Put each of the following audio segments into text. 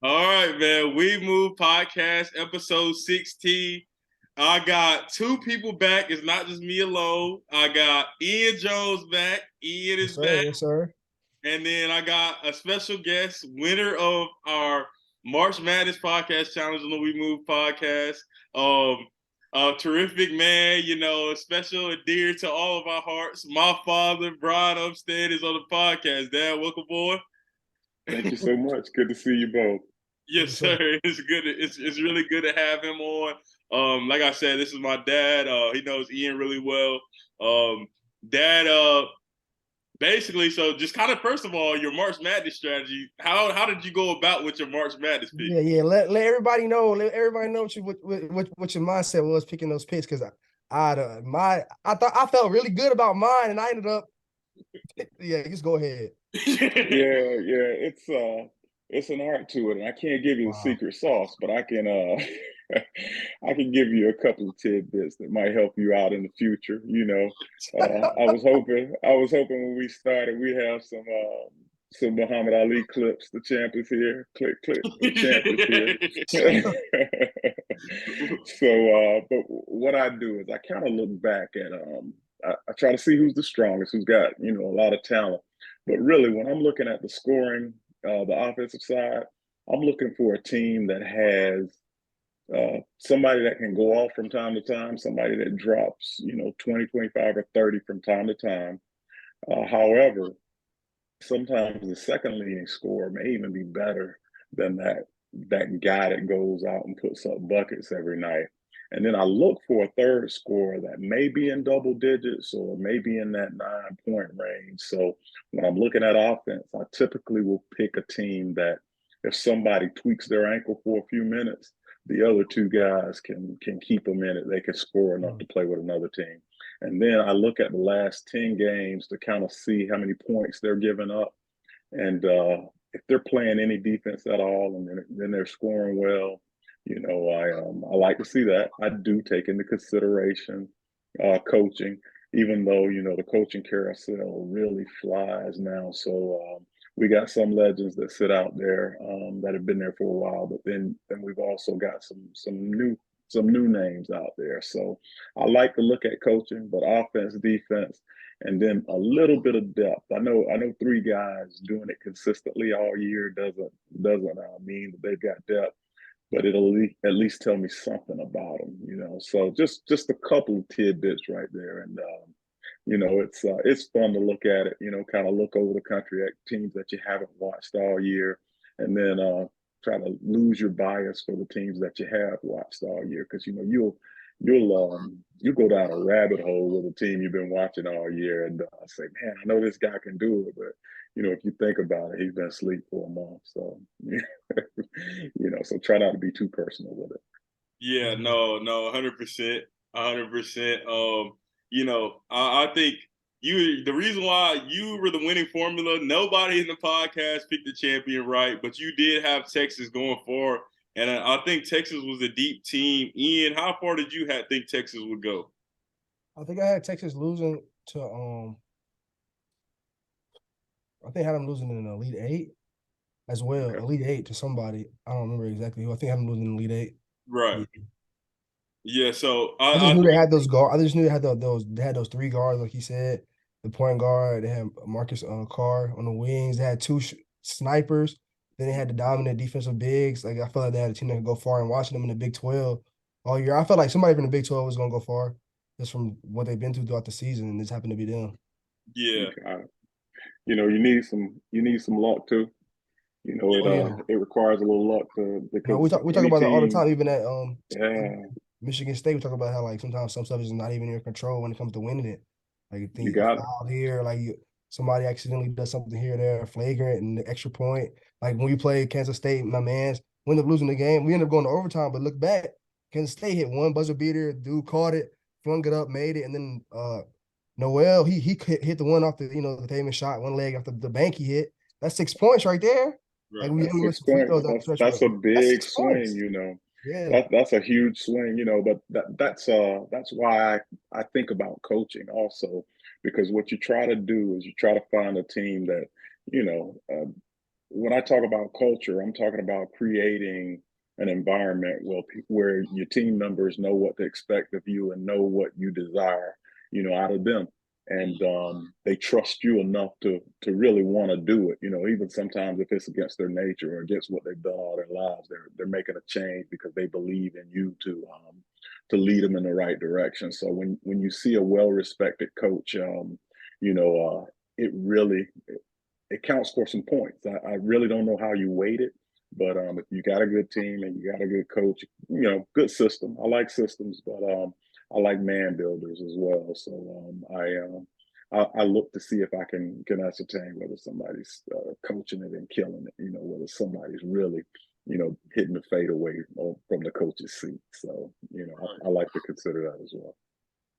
All right, man. We Move Podcast, episode 16. I got two people back. It's not just me alone. I got Ian Jones back. Ian Yes, is sir. back. Yes, sir. And then I got a special guest, winner of our March Madness Podcast Challenge on the We Move Podcast. A terrific man, special and dear to all of our hearts. My father, Bryan Umstead, is on the podcast. Dad, welcome, boy. Thank you so much. Good to see you both. Yes, sir. It's good. It's really good to have him on. Like I said, this is my dad. He knows Ian really well. Dad, basically, so just kind of first of all, your March Madness strategy. How did you go about with your March Madness pick? Yeah. Let everybody know. Let everybody know what your mindset was picking those picks, because I felt really good about mine, and I ended up. Yeah, just go ahead. Yeah. It's an art to it, and I can't give you the secret sauce, but I can I can give you a couple of tidbits that might help you out in the future. I was hoping when we started we have some Muhammad Ali clips. The champ is here. Click, the champ is here. But what I do is I kind of look back at I try to see who's the strongest, who's got a lot of talent. But really, when I'm looking at the scoring, the offensive side, I'm looking for a team that has somebody that can go off from time to time, somebody that drops 20, 25, or 30 from time to time. However, sometimes the second leading scorer may even be better than that guy that goes out and puts up buckets every night. And then I look for a third scorer that may be in double digits or maybe in that 9-point range. So when I'm looking at offense, I typically will pick a team that if somebody tweaks their ankle for a few minutes, the other two guys can keep them in it. They can score enough to play with another team. And then I look at the last 10 games to kind of see how many points they're giving up. And if they're playing any defense at all and then they're scoring well, I like to see that. I do take into consideration coaching, even though, the coaching carousel really flies now. So we got some legends that sit out there that have been there for a while, but then we've also got some new names out there. So I like to look at coaching, but offense, defense, and then a little bit of depth. I know three guys doing it consistently all year doesn't mean that they've got depth, but it'll at least tell me something about them. So just a couple of tidbits right there, and it's fun to look at it. Kind of look over the country at teams that you haven't watched all year, and then try to lose your bias for the teams that you have watched all year, because you'll go down a rabbit hole with a team you've been watching all year and say, man, I know this guy can do it, but if you think about it, he's been asleep for a month. So so try not to be too personal with it. Yeah, no, 100%, 100%. I think the reason why you were the winning formula, nobody in the podcast picked the champion right, but you did have Texas going far. And I think Texas was a deep team. Ian, how far did you think Texas would go? I think I had Texas losing to I think I had them losing in an Elite Eight as well. Okay. Elite Eight to somebody. I don't remember exactly who. I think I had them losing in Elite Eight. Right. Yeah. So I just knew they had those guards. I just knew they had those three guards, like he said. The point guard. They had Marcus Carr on the wings. They had two snipers. Then they had the dominant defensive bigs. Like I felt like they had a team that could go far. And watching them in the Big 12 all year, I felt like somebody from the Big 12 was going to go far, just from what they've been through throughout the season, and this happened to be them. Yeah. You need some luck too. It requires a little luck because we talk about that all the time, even at yeah. Michigan State. We talk about how like sometimes some stuff is not even in your control when it comes to winning it. Like you got foul here, like somebody accidentally does something here or there, flagrant, and the extra point. Like when we played Kansas State, my man's we ended up losing the game. We ended up going to overtime, but look back, Kansas State hit one buzzer beater. Dude caught it, flung it up, made it, and then Noel he hit the one off the pavement shot, one leg off the bank he hit. That's 6 points right there. Right. Like we that's 6 points. That's a big swing, Yeah, that's a huge swing, but that's why I think about coaching also, because what you try to do is you try to find a team that, when I talk about culture, I'm talking about creating an environment where your team members know what to expect of you and know what you desire, out of them. And they trust you enough to really want to do it. Even sometimes if it's against their nature or against what they've done all their lives, they're making a change because they believe in you to lead them in the right direction. So when you see a well respected coach, it really it counts for some points. I really don't know how you weight it, but if you got a good team and you got a good coach, good system. I like systems, but I like man builders as well. So I look to see if I can ascertain whether somebody's coaching it and killing it. Whether somebody's really hitting the fadeaway from the coach's seat. So I like to consider that as well.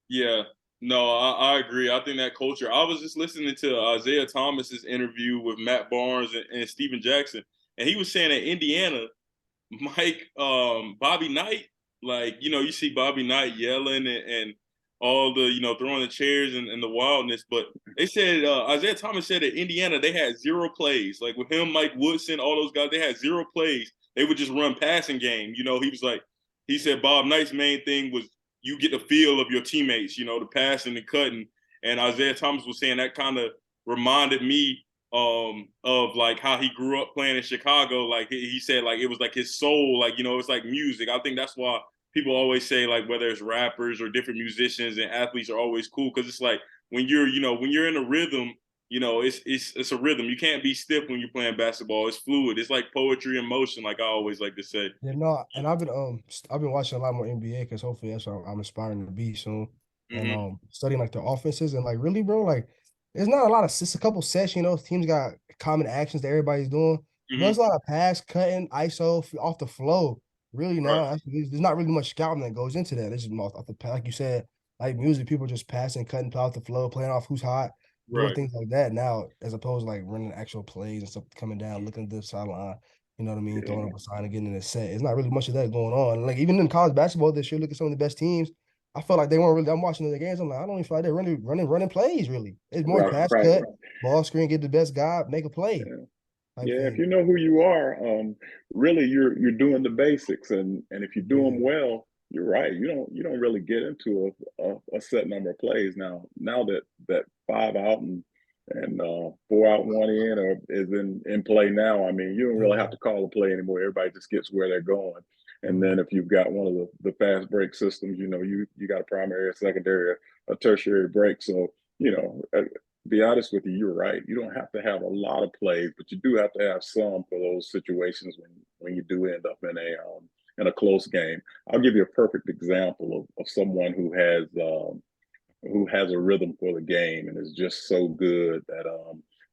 Yeah, no, I agree. I think that culture. I was just listening to Isaiah Thomas's interview with Matt Barnes and Steven Jackson, and he was saying that Indiana, Bobby Knight, like you see Bobby Knight yelling and all the throwing the chairs and the wildness, but they said Isaiah Thomas said that Indiana they had zero plays. Like with him, Mike Woodson, all those guys, they had zero plays. They would just run passing game. He said Bob Knight's main thing was you get the feel of your teammates, the passing and cutting. And Isaiah Thomas was saying that kind of reminded me of like how he grew up playing in Chicago. Like he said, like it was like his soul, like it's like music. I think that's why people always say like whether it's rappers or different musicians and athletes are always cool because it's like when you're in a rhythm, it's a rhythm. You can't be stiff when you're playing basketball. It's fluid. It's like poetry in motion, like I always like to say. Yeah, no, and I've been watching a lot more NBA because hopefully that's what I'm aspiring to be soon. And Mm-hmm. studying like the offenses and like really, bro, like there's not a lot of just a couple sets, teams got common actions that everybody's doing. Mm-hmm. There's a lot of pass, cutting, ISO off the flow. Really Right. now, there's not really much scouting that goes into that. It's just off the like you said, like music, people just passing, cutting off the flow, playing off who's hot, doing Right. things like that now, as opposed to like running actual plays and stuff coming down, looking at the sideline. You know what I mean? Throwing Yeah. up a sign and getting in a set. It's not really much of that going on. Like even in college basketball this year, look at some of the best teams. I felt like they weren't really. I'm watching the games. I'm like, I don't even feel like they're running plays. Really, it's more Right. pass Right. cut, ball screen, get the best guy, make a play Yeah. type Yeah, if you thing. know who you are, really you're doing the basics, and if you do them Yeah, well, you're right. You don't really get into a set number of plays now that 5 out and 4 out 1 in or is in play now. I mean, you don't really have yeah. to call a play anymore. Everybody just gets where they're going. And Mhm. then if you've got one of the fast break systems, you got a primary, a secondary, a tertiary break. So be honest with you, you're right. You don't have to have a lot of plays, but you do have to have some for those situations when you do end up in a close game. I'll give you a perfect example of someone who has a rhythm for the game and is just so good that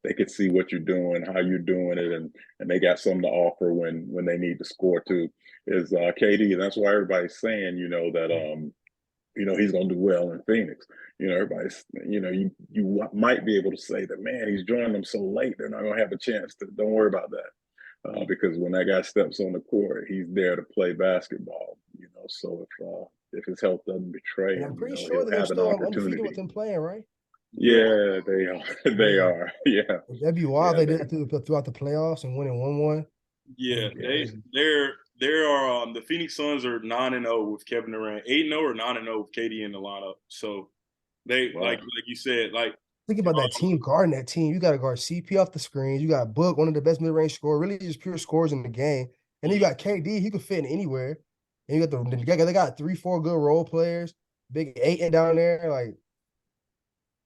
they can see what you're doing, how you're doing it, and they got something to offer when they need to score too. Is KD, and that's why everybody's saying that he's going to do well in Phoenix. Everybody's, you might be able to say that, man, he's joining them so late, they're not going to have a chance to. Don't worry about that, because when that guy steps on the court, he's there to play basketball. So if his health doesn't betray And I'm him, pretty sure that he'll they're have an still undefeated with opportunity. them playing, right? Yeah. Yeah, they are. They Yeah. are. Yeah, That'd be wild if yeah, they did that throughout the playoffs and winning 1-1. That'd Yeah, be yeah. crazy. there are the Phoenix Suns are 9-0 with Kevin Durant, 8-0 or 9-0 with KD in the lineup. So they Wow. like you said, like Think about that team guarding that team. You got to guard CP off the screens. You got Book, one of the best mid-range scorers, really just pure scores in the game. And then you got KD, he could fit in anywhere. And you got they got 3-4 good role players, big eight and down there. Like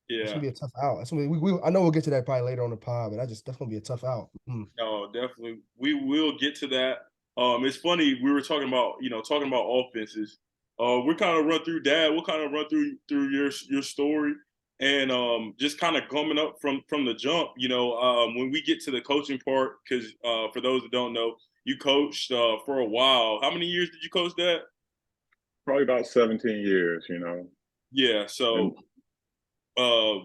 it's yeah, gonna be a tough out. That's gonna be, I know we'll get to that probably later on the pod, but that's gonna be a tough out. no, definitely we will get to that. It's funny we were talking about offenses. We're kind of run through that. We'll kind of run through your story and just kind of coming up from the jump. When we get to the coaching part, because for those that don't know, you coached for a while. How many years did you coach that? Probably about 17 years. Yeah, And so uh,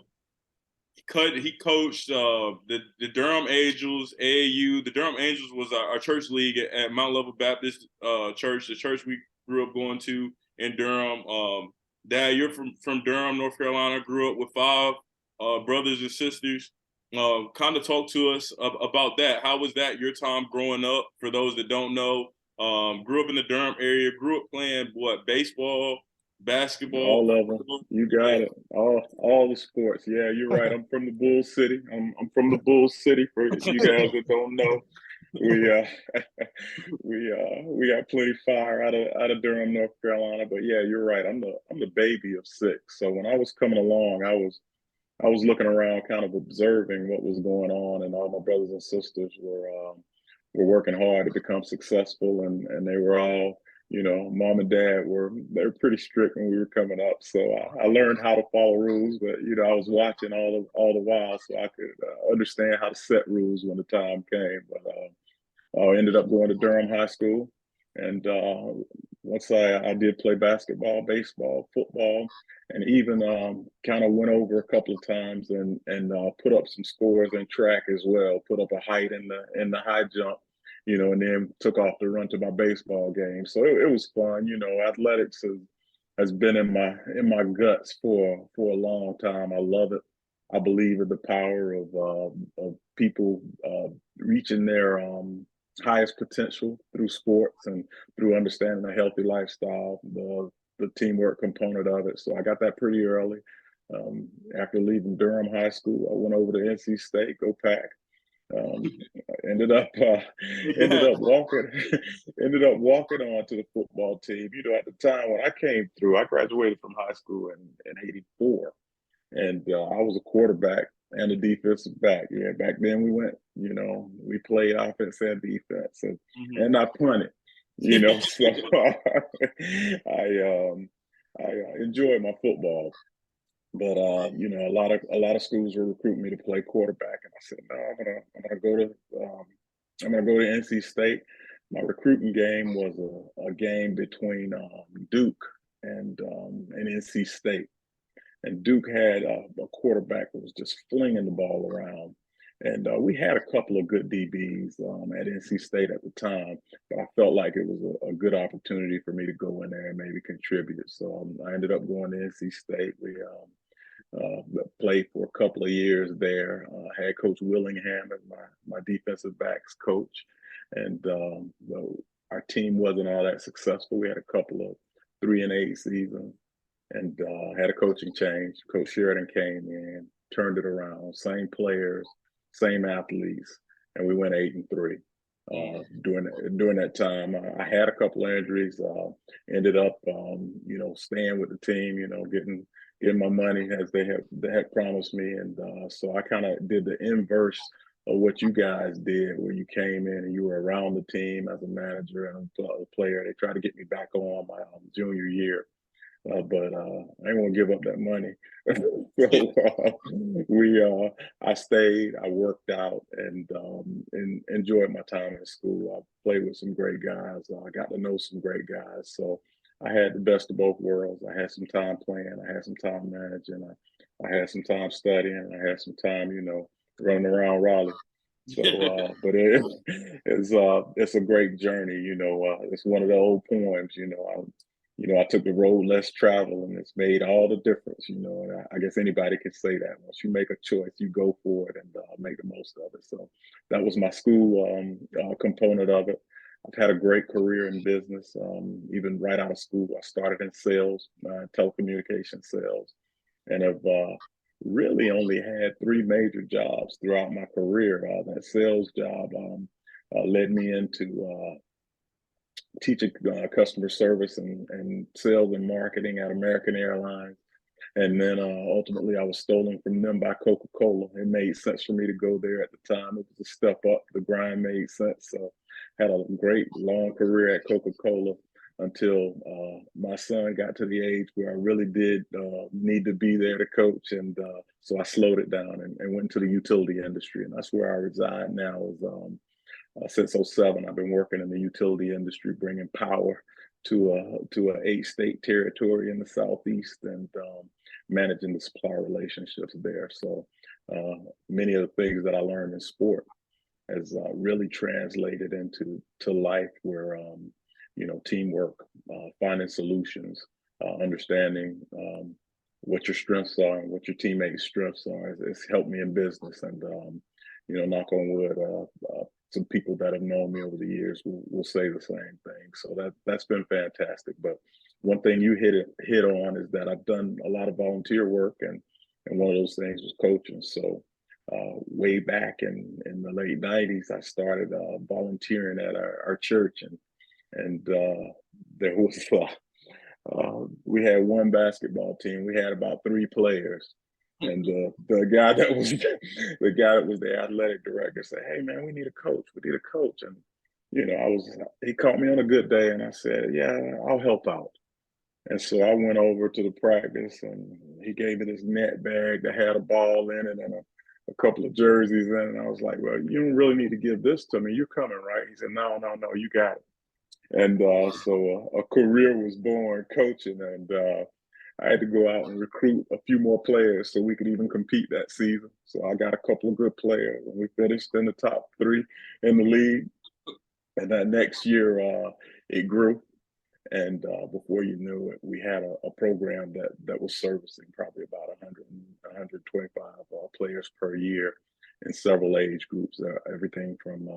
he coached the Durham Angels, AAU. The Durham Angels was our church league at Mount Level Baptist Church, the church we grew up going to in Durham. Dad, you're from Durham, North Carolina. Grew up with five brothers and sisters. Kind of talk to us about that. How was that your time growing up? For those that don't know, grew up in the Durham area, grew up playing what, baseball, basketball, All of them. You got it. All the sports. Yeah, you're right. I'm from the Bull City. I'm from the Bull City. For you guys that don't know, we we got plenty fire out of Durham, North Carolina. But yeah, you're right. I'm the baby of six. So when I was coming along, I was looking around, kind of observing what was going on, and all my brothers and sisters were working hard to become successful, and they were all, mom and dad they were pretty strict when we were coming up. So I learned how to follow rules, but I was watching all the while, so I could understand how to set rules when the time came. But I ended up going to Durham High School, and once I did play basketball, baseball, football, and even kind of went over a couple of times and put up some scores in track as well. Put up a height in the high jump, and then took off to run to my baseball game. So it was fun. Athletics has been in my guts for a long time. I love it. I believe in the power of people reaching their highest potential through sports and through understanding a healthy lifestyle, the teamwork component of it. So I got that pretty early. After leaving Durham High School, I went over to NC State, go Pack. Um, ended up ended up walking ended up walking on to the football team. At the time when I came through, I graduated from high school in '84, and I was a quarterback and a defensive back. Yeah, back then we played offense and defense, and I punted. So I enjoyed my football, but a lot of schools were recruiting me to play quarterback, and I said, no, I'm gonna go to NC State. My recruiting game was a game between Duke and NC State, and Duke had a quarterback that was just flinging the ball around. And we had a couple of good DBs at NC State at the time, but I felt like it was a good opportunity for me to go in there and maybe contribute. So I ended up going to NC State. We played for a couple of years there. Had Coach Willingham as my defensive backs coach, and our team wasn't all that successful. We had a couple of 3-8 seasons, and had a coaching change. Coach Sheridan came in, turned it around. Same players, same athletes, and we went 8-3. During that time, I had a couple of injuries. Ended up, staying with the team. Getting my money as they had promised me, and so I kind of did the inverse of what you guys did, where you came in and you were around the team as a manager and a player. They tried to get me back on my junior year. But I ain't want to give up that money. So I stayed, I worked out, and enjoyed my time in school. I played with some great guys. I got to know some great guys. So I had the best of both worlds. I had some time playing. I had some time managing. I had some time studying. I had some time, running around Raleigh. So, but it's a great journey. It's one of the old poems. I took the road less traveled, and it's made all the difference. And I guess anybody can say that. Once you make a choice, you go for it and make the most of it. So that was my school component of it. I've had a great career in business. Even right out of school, I started in sales, telecommunication sales, and have really only had 3 major jobs throughout my career. That sales job led me into teaching customer service and sales and marketing at American Airlines. And then ultimately, I was stolen from them by Coca-Cola. It made sense for me to go there at the time. It was a step up. The grind made sense. So had a great long career at Coca-Cola until my son got to the age where I really did need to be there to coach. And so I slowed it down and went into the utility industry. And that's where I reside now. Since '07, I've been working in the utility industry, bringing power to a 8-state territory in the Southeast, and managing the supplier relationships there. So many of the things that I learned in sport has really translated into life, where teamwork, finding solutions, understanding what your strengths are and what your teammates' strengths are. It's helped me in business, and knock on wood, some people that have known me over the years will say the same thing. So that's been fantastic. But one thing you hit on is that I've done a lot of volunteer work, and one of those things was coaching. So way back in the late '90s, I started volunteering at our church, and there was we had one basketball team. We had about 3 players, and the guy that was the athletic director said, "Hey man, we need a coach. We need a coach." And he caught me on a good day, and I said, "Yeah, I'll help out." And so I went over to the practice, and he gave me this net bag that had a ball in it and a couple of jerseys in it. And I was like, "Well, you don't really need to give this to me. You're coming, right?" He said, "No, no, no, you got it." And so a career was born coaching, and I had to go out and recruit a few more players so we could even compete that season. So I got a couple of good players, and we finished in the top 3 in the league. And that next year, it grew. And before you knew it, we had a program that was servicing probably about 100, 125 players per year in several age groups, everything from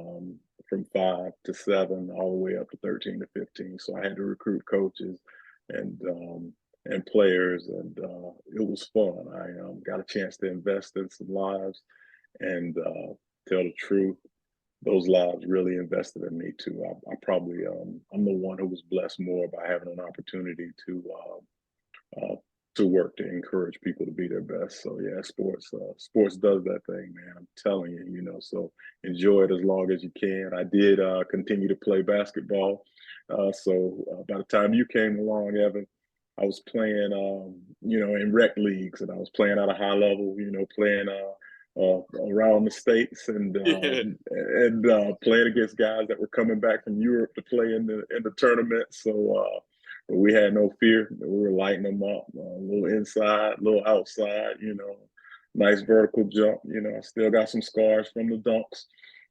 5 to 7 all the way up to 13 to 15. So I had to recruit coaches and players, and it was fun. I got a chance to invest in some lives, and tell the truth, those lives really invested in me too. I probably I'm the one who was blessed more by having an opportunity uh, to work to encourage people to be their best. So yeah, sports does that thing, man. I'm telling you, So enjoy it as long as you can. I did continue to play basketball. So by the time you came along, Evan, I was playing, in rec leagues, and I was playing at a high level. Playing around the states, and Yeah. playing against guys that were coming back from Europe to play in the tournament. So but we had no fear. We were lighting them up, a little inside, a little outside. Nice vertical jump. I still got some scars from the dunks.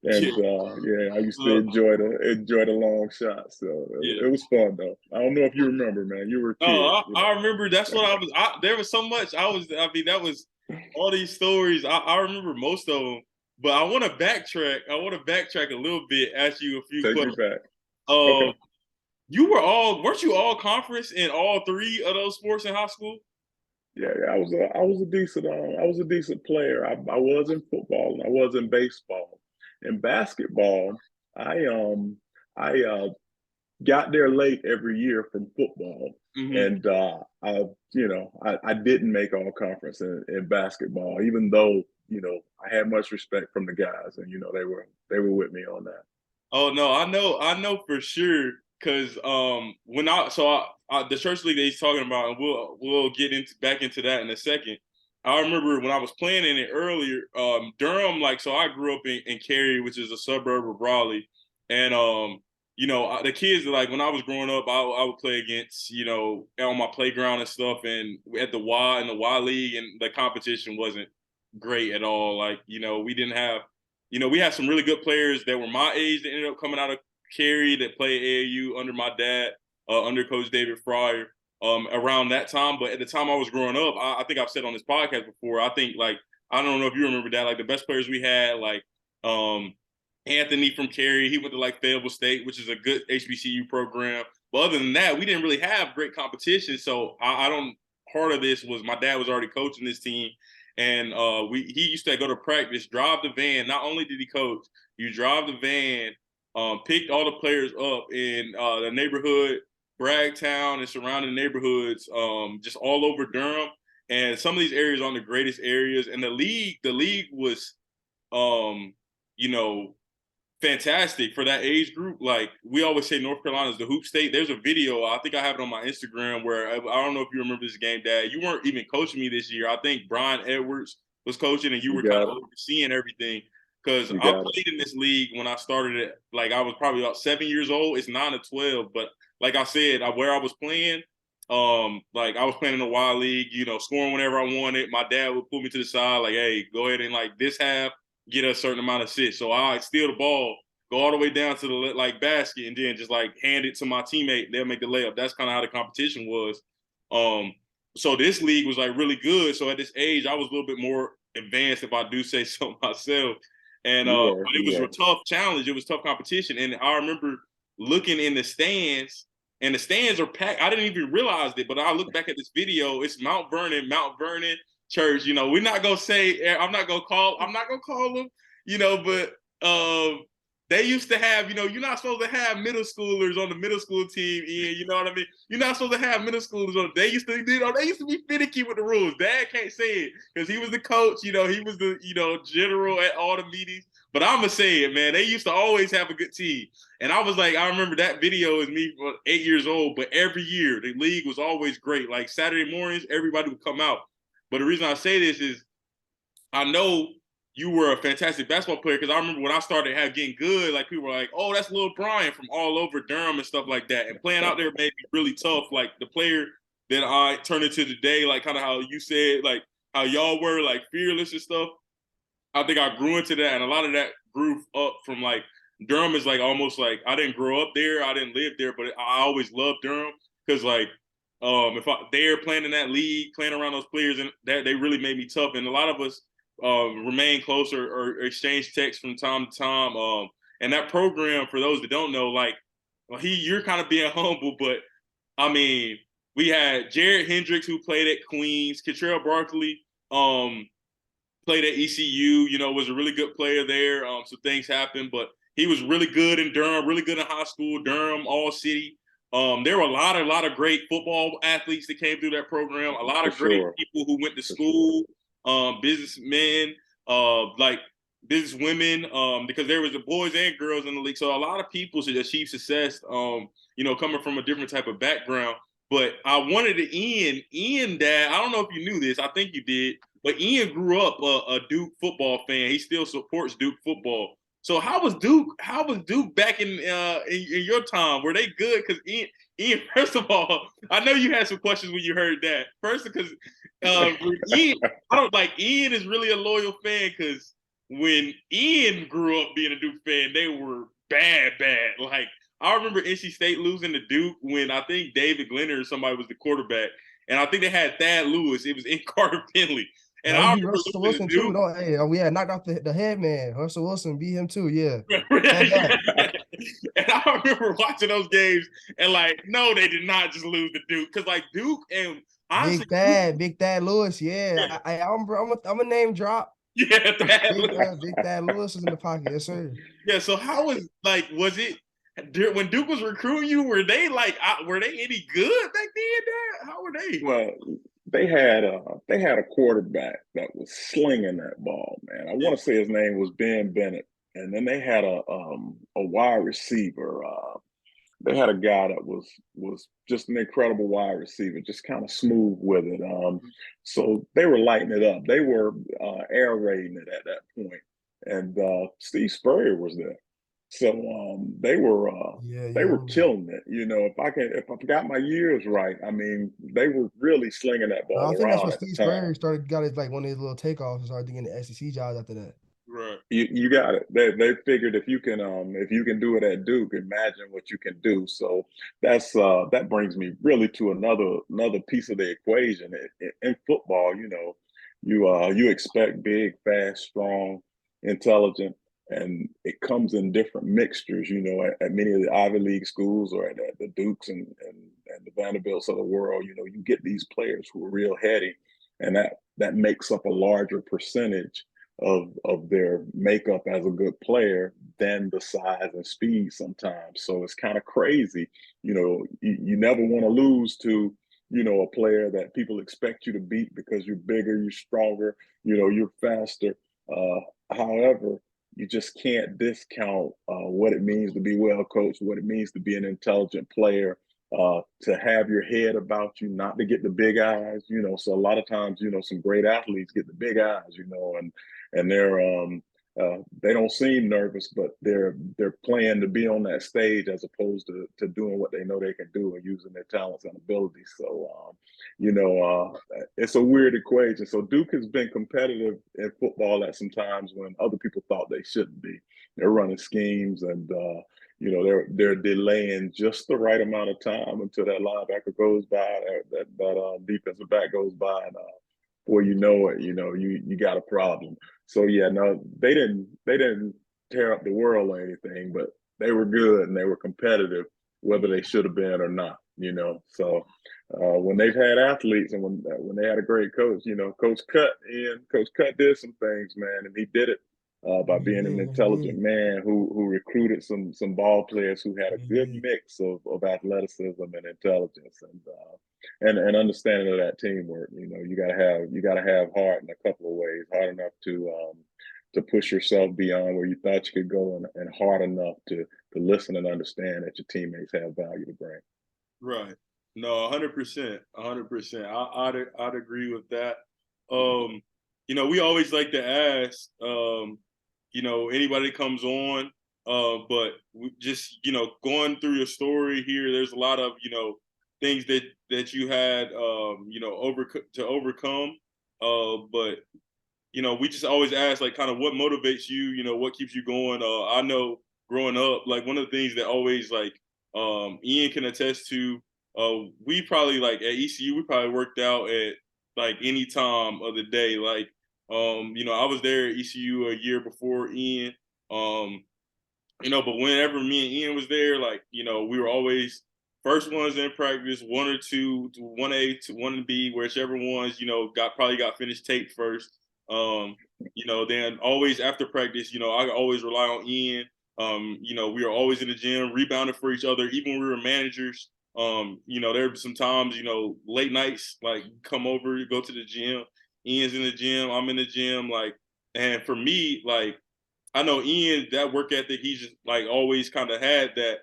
And Yeah. yeah, I used to enjoy the long shots. So Yeah. it was fun though. I don't know if you remember, man. You were a No, kid, I remember that's what I was. There was so much. That was all these stories. I remember most of them, but I want to backtrack. I want to backtrack a little bit, ask you a few Take me questions. back. Uh, Okay. weren't you all conference in all 3 of those sports in high school? Yeah, I was a decent player. I was in football and I was in baseball. In basketball, I got there late every year from football, Mm-hmm. and I didn't make all conference in basketball, even though I had much respect from the guys, and they were with me on that. Oh no, I know for sure because when the church league that he's talking about, and we'll get into back into that in a second. I remember when I was playing in it earlier, Durham, like so I grew up in Cary, which is a suburb of Raleigh, and the kids like when I was growing up, I would play against on my playground and stuff, and at the Y in the Y League, and the competition wasn't great at all. Like we didn't have we had some really good players that were my age that ended up coming out of Cary that played AAU under my dad, under Coach David Fryer, around that time. But at the time I was growing up, I think I've said on this podcast before, I think like, I don't know if you remember that, like the best players we had, like Anthony from Cary, he went to like Fayetteville State, which is a good HBCU program. But other than that, we didn't really have great competition. So I don't, part of this was my dad was already coaching this team. And he used to go to practice, drive the van. Not only did he coach, you drive the van, picked all the players up in the neighborhood, Bragtown and surrounding neighborhoods, just all over Durham. And some of these areas aren't the greatest areas. And the league was, um, you know, fantastic for that age group. Like we always say, North Carolina is the hoop state. There's a video, I think I have it on my Instagram, where I don't know if you remember this game, Dad. You weren't even coaching me this year. I think Brian Edwards was coaching, and you You were kind of got it. overseeing everything. Because You I got it. played in this league when I started it. Like I was probably about 7 years old. It's 9 to 12, but like I said, where I was playing, like I was playing in the Y League. Scoring whenever I wanted. My dad would pull me to the side, like, "Hey, go ahead and like this half." Get a certain amount of assists. So I steal the ball, go all the way down to the like basket, and then just like hand it to my teammate. They'll make the layup. That's kind of how the competition was. Um, so this league was like really good. So at this age, I was a little bit more advanced, if I do say so myself. And but it was a tough challenge. It was tough competition. And I remember looking in the stands, and the stands are packed. I didn't even realize it, but I look back at this video. It's Mount Vernon Church. You know, we're not gonna say. I'm not gonna call them. You know, but they used to have, you know, you're not supposed to have middle schoolers on the middle school team, Ian. You know what I mean? You're not supposed to have middle schoolers on. They used to be finicky with the rules. Dad can't say it because he was the coach. You know, he was the general at all the meetings. But I'm gonna say it, man. They used to always have a good team, and I was like, I remember that video is me 8 years old. But every year the league was always great. Like Saturday mornings, everybody would come out. But the reason I say this is, I know you were a fantastic basketball player because I remember when I started getting good, like people were like, "Oh, that's little Bryan from all over Durham and stuff like that." And playing out there made me really tough. Like the player that I turned into today, like kind of how you said, like how y'all were like fearless and stuff. I think I grew into that, and a lot of that grew up from like Durham is like almost like I didn't grow up there, I didn't live there, but I always loved Durham because like if they're playing in that league, playing around those players, and that they really made me tough. And a lot of us remain close or exchange texts from time to time. And that program, for those that don't know, like you're kind of being humble, but I mean, we had Jared Hendricks who played at Queens, Kentrell Barkley played at ECU. You know, was a really good player there. So things happened, but he was really good in Durham, really good in high school, Durham, all city. There were a lot of great football athletes that came through that program. A lot of great people who went to school, businessmen, like businesswomen, because there was the boys and girls in the league. So a lot of people should achieve success, coming from a different type of background. But I wanted to Ian, Dad, I don't know if you knew this. I think you did. But Ian grew up a Duke football fan. He still supports Duke football. So how was Duke back in your time? Were they good? Because Ian, first of all, I know you had some questions when you heard that. First, because Ian, Ian is really a loyal fan because when Ian grew up being a Duke fan, they were bad. Like I remember NC State losing to Duke when I think David Glenner or somebody was the quarterback, and I think they had Thad Lewis. It was in Carter Finley. And I beat Russell Wilson too. No, hey, we had knocked out the head man. Russell Wilson beat him too. Yeah. And I remember watching those games and like, no, they did not just lose to Duke because like Duke and honestly, Big Thad Lewis. Yeah, I'm a name drop. Yeah, Big Thad Lewis is in the pocket. Yes, sir. Yeah. So how was it when Duke was recruiting you? Were they any good back then? Dad? How were they? Well, they had a quarterback that was slinging that ball, man. I want to say his name was Ben Bennett, and then they had a wide receiver. They had a guy that was just an incredible wide receiver, just kind of smooth with it. So they were lighting it up. They were air raiding it at that point, and Steve Spurrier was there. So they were killing it. You know, if I got my years right, I mean, they were really slinging that ball around. I think that's when Steve Spurrier got his one of his little takeoffs and started getting the SEC jobs after that. Right. You got it. They figured if you can do it at Duke, imagine what you can do. So that brings me really to another piece of the equation. In football, you know, you expect big, fast, strong, intelligent, and it comes in different mixtures. You know, at many of the Ivy League schools or at the Dukes and the Vanderbilts of the world, you know, you get these players who are real heady, and that makes up a larger percentage of their makeup as a good player than the size and speed sometimes. So it's kind of crazy. You know, you never want to lose to, you know, a player that people expect you to beat because you're bigger, you're stronger, you know, you're faster. However, you just can't discount what it means to be well coached, what it means to be an intelligent player, to have your head about you, not to get the big eyes, you know. So a lot of times, you know, some great athletes get the big eyes, you know, and they're they don't seem nervous, but they're playing to be on that stage as opposed to doing what they know they can do and using their talents and abilities. So, it's a weird equation. So Duke has been competitive in football at some times when other people thought they shouldn't be. They're running schemes and they're delaying just the right amount of time until that linebacker goes by, that defensive back goes by, and before you know it, you got a problem. So yeah, no, they didn't tear up the world or anything, but they were good and they were competitive, whether they should have been or not. So when they've had athletes and when they had a great coach, Coach Cut did some things, man, and he did it by being an intelligent man who recruited some ball players who had a good mix of athleticism and intelligence and understanding of that teamwork. You gotta have heart in a couple of ways. Hard enough to push yourself beyond where you thought you could go, and hard enough to listen and understand that your teammates have value to bring. Right. No, 100%, 100%. I'd agree with that. We always like to ask, anybody comes on, but we just, going through your story here, there's a lot of, things that you had, to overcome. But we just always ask, like, kind of what motivates you, what keeps you going. I know growing up, like, one of the things that always, like, Ian can attest to, we probably, like, at ECU, we probably worked out at, like, any time of the day. Like, I was there at ECU a year before Ian, but whenever me and Ian was there, like, we were always first ones in practice, one or two, to 1A to 1B, whichever ones, probably got finished tape first. Then always after practice, I always rely on Ian. We were always in the gym, rebounding for each other, even when we were managers. There were some times, late nights, like, come over, go to the gym. Ian's in the gym, I'm in the gym, like, and for me, like, I know Ian, that work ethic, he just, like, always kind of had that.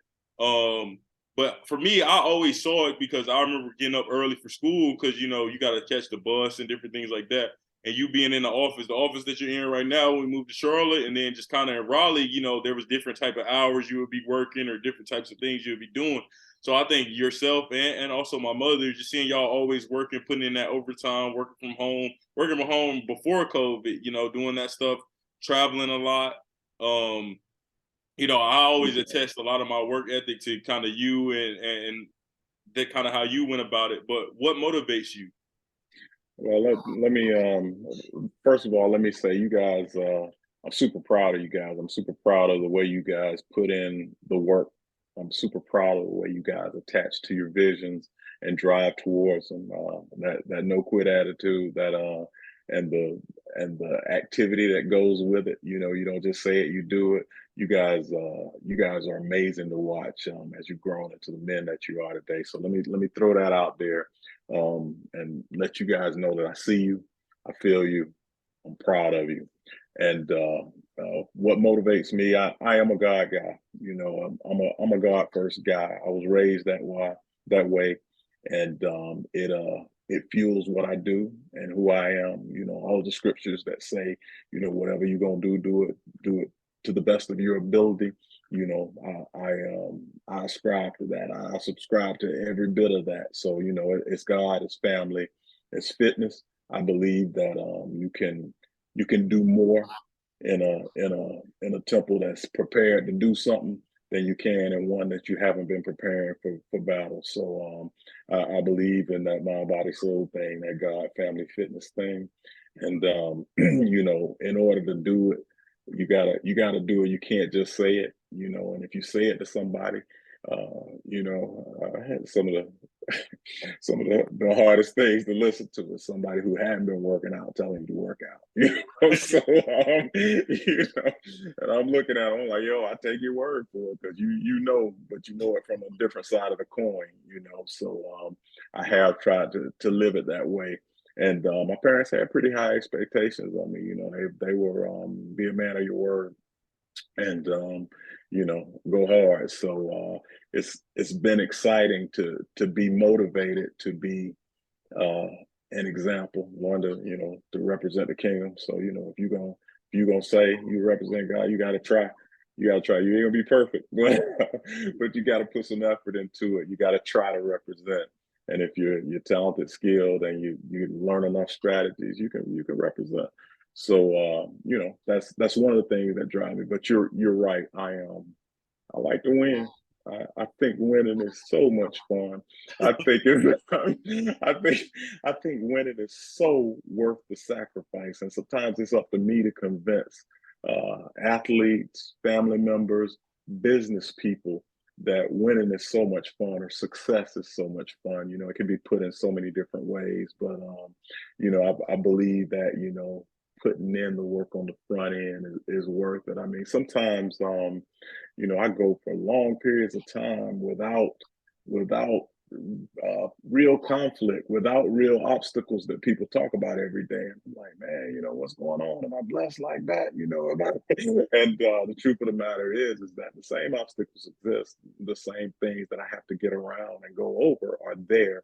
But for me, I always saw it because I remember getting up early for school because, you got to catch the bus and different things like that. And you being in the office that you're in right now, when we moved to Charlotte, and then just kind of in Raleigh, there was different type of hours you would be working or different types of things you would be doing. So I think yourself and also my mother, just seeing y'all always working, putting in that overtime, working from home before COVID, doing that stuff, traveling a lot. I always attest a lot of my work ethic to kind of you and that kind of how you went about it. But what motivates you? Well, let me first of all, let me say, you guys, I'm super proud of you guys. I'm super proud of the way you guys put in the work. I'm super proud of the way you guys attach to your visions and drive towards them. That no quit attitude, and the activity that goes with it. You don't just say it, you do it. You guys are amazing to watch as you've grown into the men that you are today. So let me throw that out there, and let you guys know that I see you, I feel you, I'm proud of you. And what motivates me, I am a God guy. I'm a God first guy. I was raised that way, and it fuels what I do and who I am. All the scriptures that say, whatever you're gonna do it to the best of your ability. I ascribe to that. I subscribe to every bit of that. So it's God, it's family, it's fitness. I believe that you can do more in a temple that's prepared to do something than you can in one that you haven't been preparing for battle. So I believe in that mind, body, soul thing, that God, family, fitness thing, and in order to do it, you gotta do it. You can't just say it, and if you say it to somebody, some of the the hardest things to listen to is somebody who hadn't been working out telling you to work out. So and I'm looking at them, I'm like, yo, I take your word for it because but you know it from a different side of the coin. So I have tried to live it that way. And my parents had pretty high expectations on me. They were be a man of your word, and go hard. So it's been exciting to be motivated, to be an example, one to represent the kingdom. So if you're gonna if you're gonna say you represent God, you gotta try. You gotta try. You ain't gonna be perfect, but you gotta put some effort into it. You gotta try to represent. And if you're talented, skilled, and you learn enough strategies, you can represent. So that's one of the things that drive me. But you're right. I like to win. I think winning is so much fun. I think it's, I think winning is so worth the sacrifice, and sometimes it's up to me to convince athletes, family members, business people that winning is so much fun or success is so much fun. It can be put in so many different ways, but I believe that putting in the work on the front end is worth it. I mean, sometimes I go for long periods of time without real conflict, without real obstacles that people talk about every day. And I'm like, man, what's going on? Am I blessed like that? And the truth of the matter is that the same obstacles exist. The same things that I have to get around and go over are there.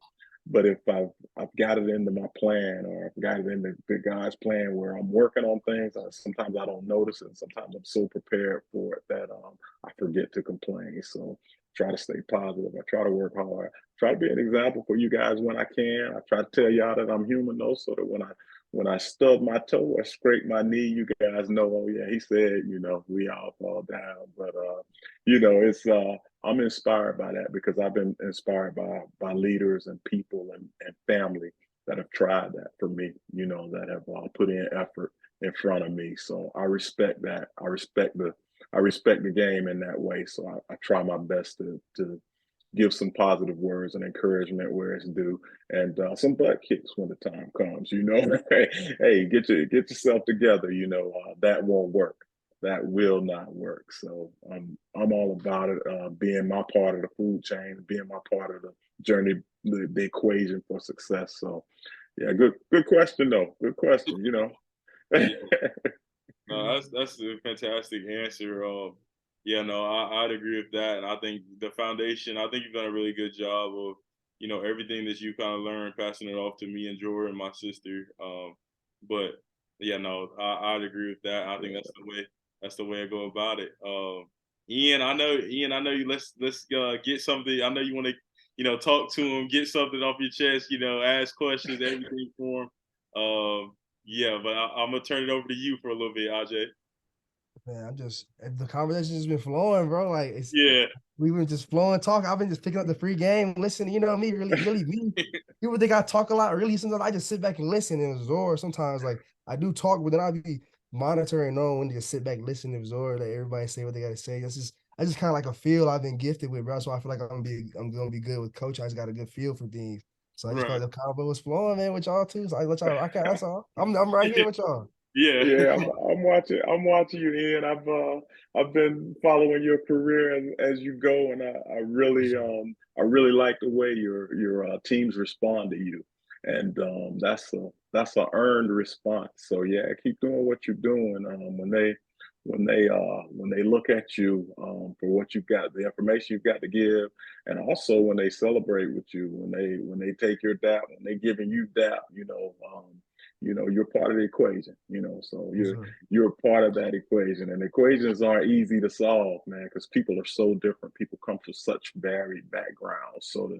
But if I've got it into my plan, or I've got it into God's plan where I'm working on things, sometimes I don't notice it. And sometimes I'm so prepared for it that I forget to complain. So try to stay positive. I try to work hard. Try to be an example for you guys when I can. I try to tell y'all that I'm human though, so that when I stub my toe or scrape my knee, you guys know, oh yeah, he said, we all fall down. But it's I'm inspired by that because I've been inspired by leaders and people and family that have tried that for me, that have put in effort in front of me. So I respect that. I respect the game in that way. So I try my best to give some positive words and encouragement where it's due, and some butt kicks when the time comes. Hey, get yourself together. That won't work. That will not work. So I'm all about it. Being my part of the food chain, being my part of the journey, the equation for success. So, yeah, good question though. Good question. Yeah. No, that's a fantastic answer. Yeah, no, I'd agree with that, and I think the foundation. I think you've done a really good job of, everything that you kind of learned, passing it off to me and Jordan, my sister. But yeah, no, I'd agree with that. I think that's the way. That's the way I go about it. Ian, I know you. Let's get something. I know you want to, talk to him, get something off your chest. Ask questions, everything for him. Yeah, but I'm gonna turn it over to you for a little bit, AJ. Man, the conversation's been flowing, bro. Like Yeah. we've been just flowing talk. I've been just picking up the free game, listening. Me, really me. People think I talk a lot. Really, sometimes I just sit back and listen and absorb. Sometimes like I do talk, but then I'll be monitoring, knowing when to just sit back, listen, and absorb, let everybody say what they gotta say. I just kind of like a feel I've been gifted with, bro. So I feel like I'm gonna be good with coach. I just got a good feel for things. So I just felt Right. like the convo was flowing, man, with y'all too. So I let y'all. That's all. I'm right here with y'all. Yeah. Yeah, I'm watching. I'm watching you, Ian. I've been following your career as you go, and I really like the way your teams respond to you, and that's a earned response. So yeah, keep doing what you're doing. When they look at you for what you've got, the information you've got to give, and also when they celebrate with you, when they take your dap, when they giving you dap, you're part of the equation, so Yes, you're sir. you're part of that equation. And equations aren't easy to solve, man, because people are so different. People come from such varied backgrounds. So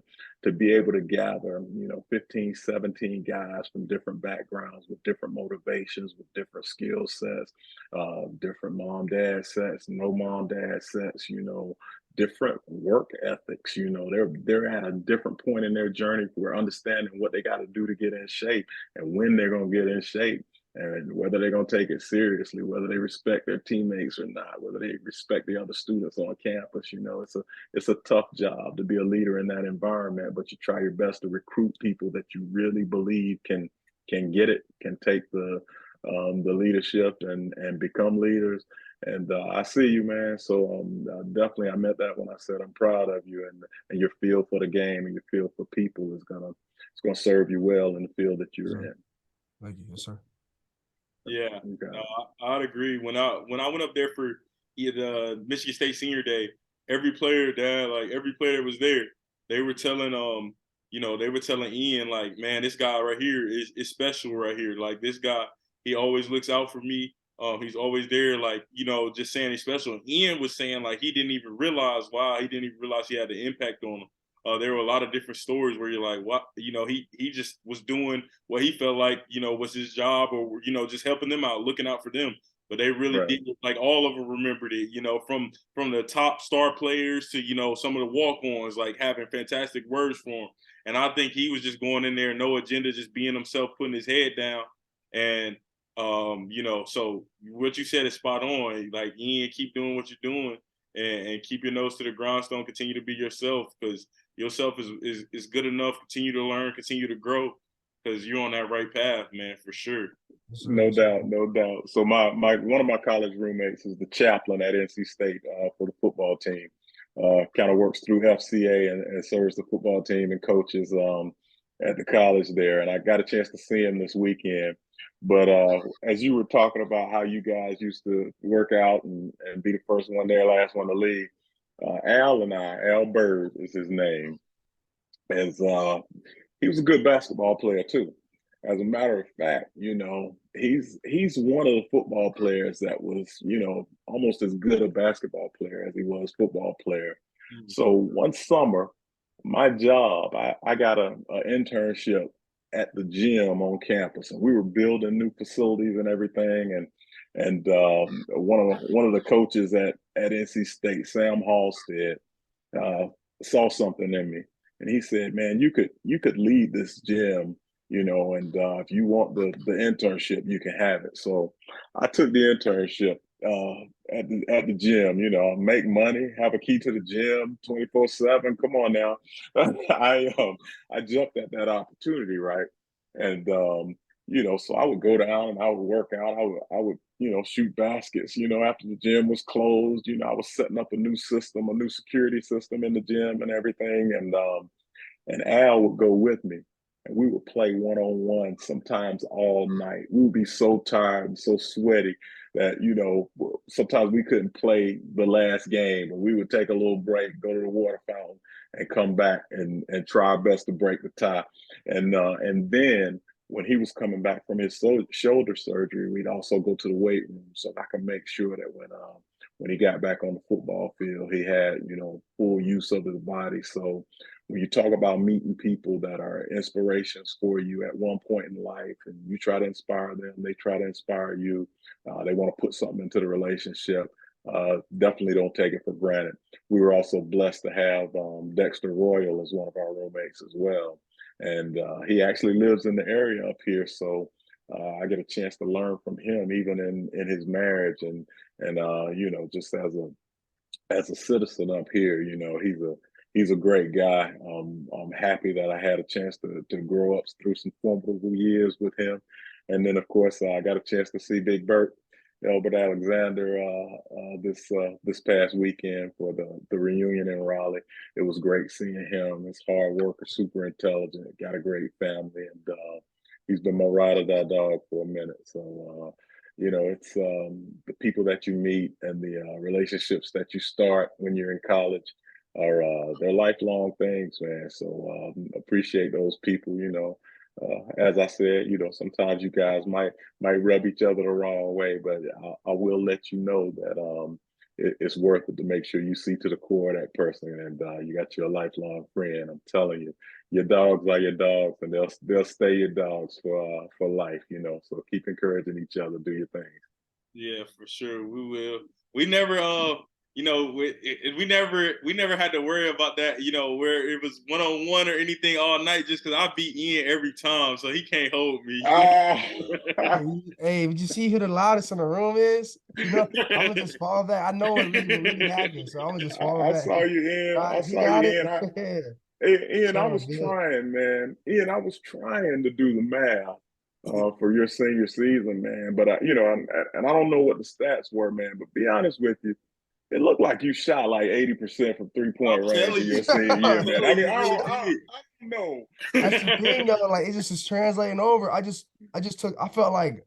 to be able to gather, 15, 17 guys from different backgrounds with different motivations, with different skill sets, different mom, dad sets, no mom, dad sets, different work ethics. They're at a different point in their journey for understanding what they got to do to get in shape and when they're going to get in shape, and whether they're going to take it seriously, whether they respect their teammates or not, whether they respect the other students on campus. It's a tough job to be a leader in that environment, but you try your best to recruit people that you really believe can get it, can take the leadership and become leaders. And I see you, man. So definitely, I meant that when I said I'm proud of you, and your feel for the game and your feel for people is gonna serve you well in the field that Yes, you're sir. in. Thank you. Yes, sir. Yeah. You got No, it. I'd agree. When I went up there for the Michigan State Senior Day, every player that was there, they were telling they were telling Ian, like, man, this guy right here is special right here. Like, this guy, he always looks out for me. He's always there, like, just saying he's special. Ian was saying like he didn't even realize he had the impact on him. There were a lot of different stories where you're like, what, he just was doing what he felt like, was his job, or, just helping them out, looking out for them. But they really Right. did, like, all of them remembered it, from the top star players to, some of the walk-ons, like having fantastic words for him. And I think he was just going in there, no agenda, just being himself, putting his head down. And so what you said is spot on. Like, Ian, keep doing what you're doing, and keep your nose to the grindstone. Continue to be yourself, because yourself is good enough. Continue to learn, continue to grow, because you're on that right path, man, for sure. No doubt, no doubt. So my one of my college roommates is the chaplain at NC State for the football team. Kind of works through FCA and serves the football team and coaches at the college there. And I got a chance to see him this weekend. But as you were talking about how you guys used to work out and be the first one there, last one to leave, Al Bird is his name, is he was a good basketball player too. As a matter of fact, he's one of the football players that was, almost as good a basketball player as he was football player. Mm-hmm. So one summer, my job, I got an internship at the gym on campus, and we were building new facilities and everything. And one of the coaches at NC State, Sam Halstead, saw something in me, and he said, "Man, you could lead this gym, and if you want the internship, you can have it." So I took the internship at the gym. Make money, have a key to the gym 24/7. Come on now, I jumped at that opportunity, right? And so I would go down and I would work out. I would shoot baskets. After the gym was closed, I was setting up a new security system in the gym and everything. And Al would go with me, and we would play one-on-one sometimes all night. We would be so tired and so sweaty that, sometimes we couldn't play the last game, and we would take a little break, go to the water fountain, and come back and try our best to break the tie. And then when he was coming back from his shoulder surgery, we'd also go to the weight room so I could make sure that when he got back on the football field, he had, full use of his body. So when you talk about meeting people that are inspirations for you at one point in life, and you try to inspire them, they try to inspire you, they want to put something into the relationship, definitely don't take it for granted. We were also blessed to have Dexter Royal as one of our roommates as well. And he actually lives in the area up here. So I get a chance to learn from him, even in his marriage, and just as a citizen up here. He's a great guy. I'm happy that I had a chance to grow up through some formidable years with him. And then, of course, I got a chance to see Big Bert, Albert Alexander, this past weekend for the reunion in Raleigh. It was great seeing him. He's hard worker, super intelligent, got a great family, and he's been my ride or die dog for a minute. So, it's the people that you meet and the relationships that you start when you're in college are they're lifelong things, man. So appreciate those people. As I said, sometimes you guys might rub each other the wrong way, but I will let you know that it's worth it to make sure you see to the core of that person, and you got your lifelong friend. I'm telling you, your dogs are your dogs, and they'll stay your dogs for life. So keep encouraging each other, do your thing. Yeah, for sure, we will. We never we never had to worry about that, where it was one-on-one or anything all night, just because I beat Ian every time, so he can't hold me. Hey, would you see who the loudest in the room is? I'm gonna just fall back. I know what really happened, so I'm gonna just fall back. I saw you, Ian. I saw you, Ian. Ian, I was trying, man. Ian, I was trying to do the math for your senior season, man. But and I don't know what the stats were, man. But be honest with you, it looked like you shot like 80% from 3-point range in your senior year, man. I mean, I don't know. That's the thing, though. Like, it just is translating over. I felt like,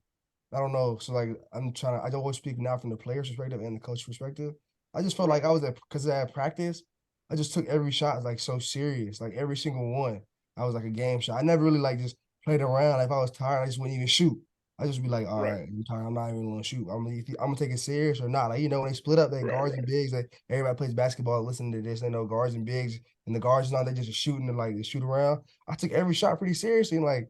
I don't know. So, like, I always speak now from the player's perspective and the coach's perspective. I just felt like I was because I had practice, I just took every shot like so serious. Like, every single one, I was like a game shot. I never really like just played around. Like, if I was tired, I just wouldn't even shoot. I just be like, all Right. right, I'm not even gonna shoot. I'm gonna take it serious or not. Like, when they split up, they guards and bigs. Like everybody plays basketball, listening to this, they know guards and bigs, and the guards not they just shooting and like they shoot around. I took every shot pretty seriously and like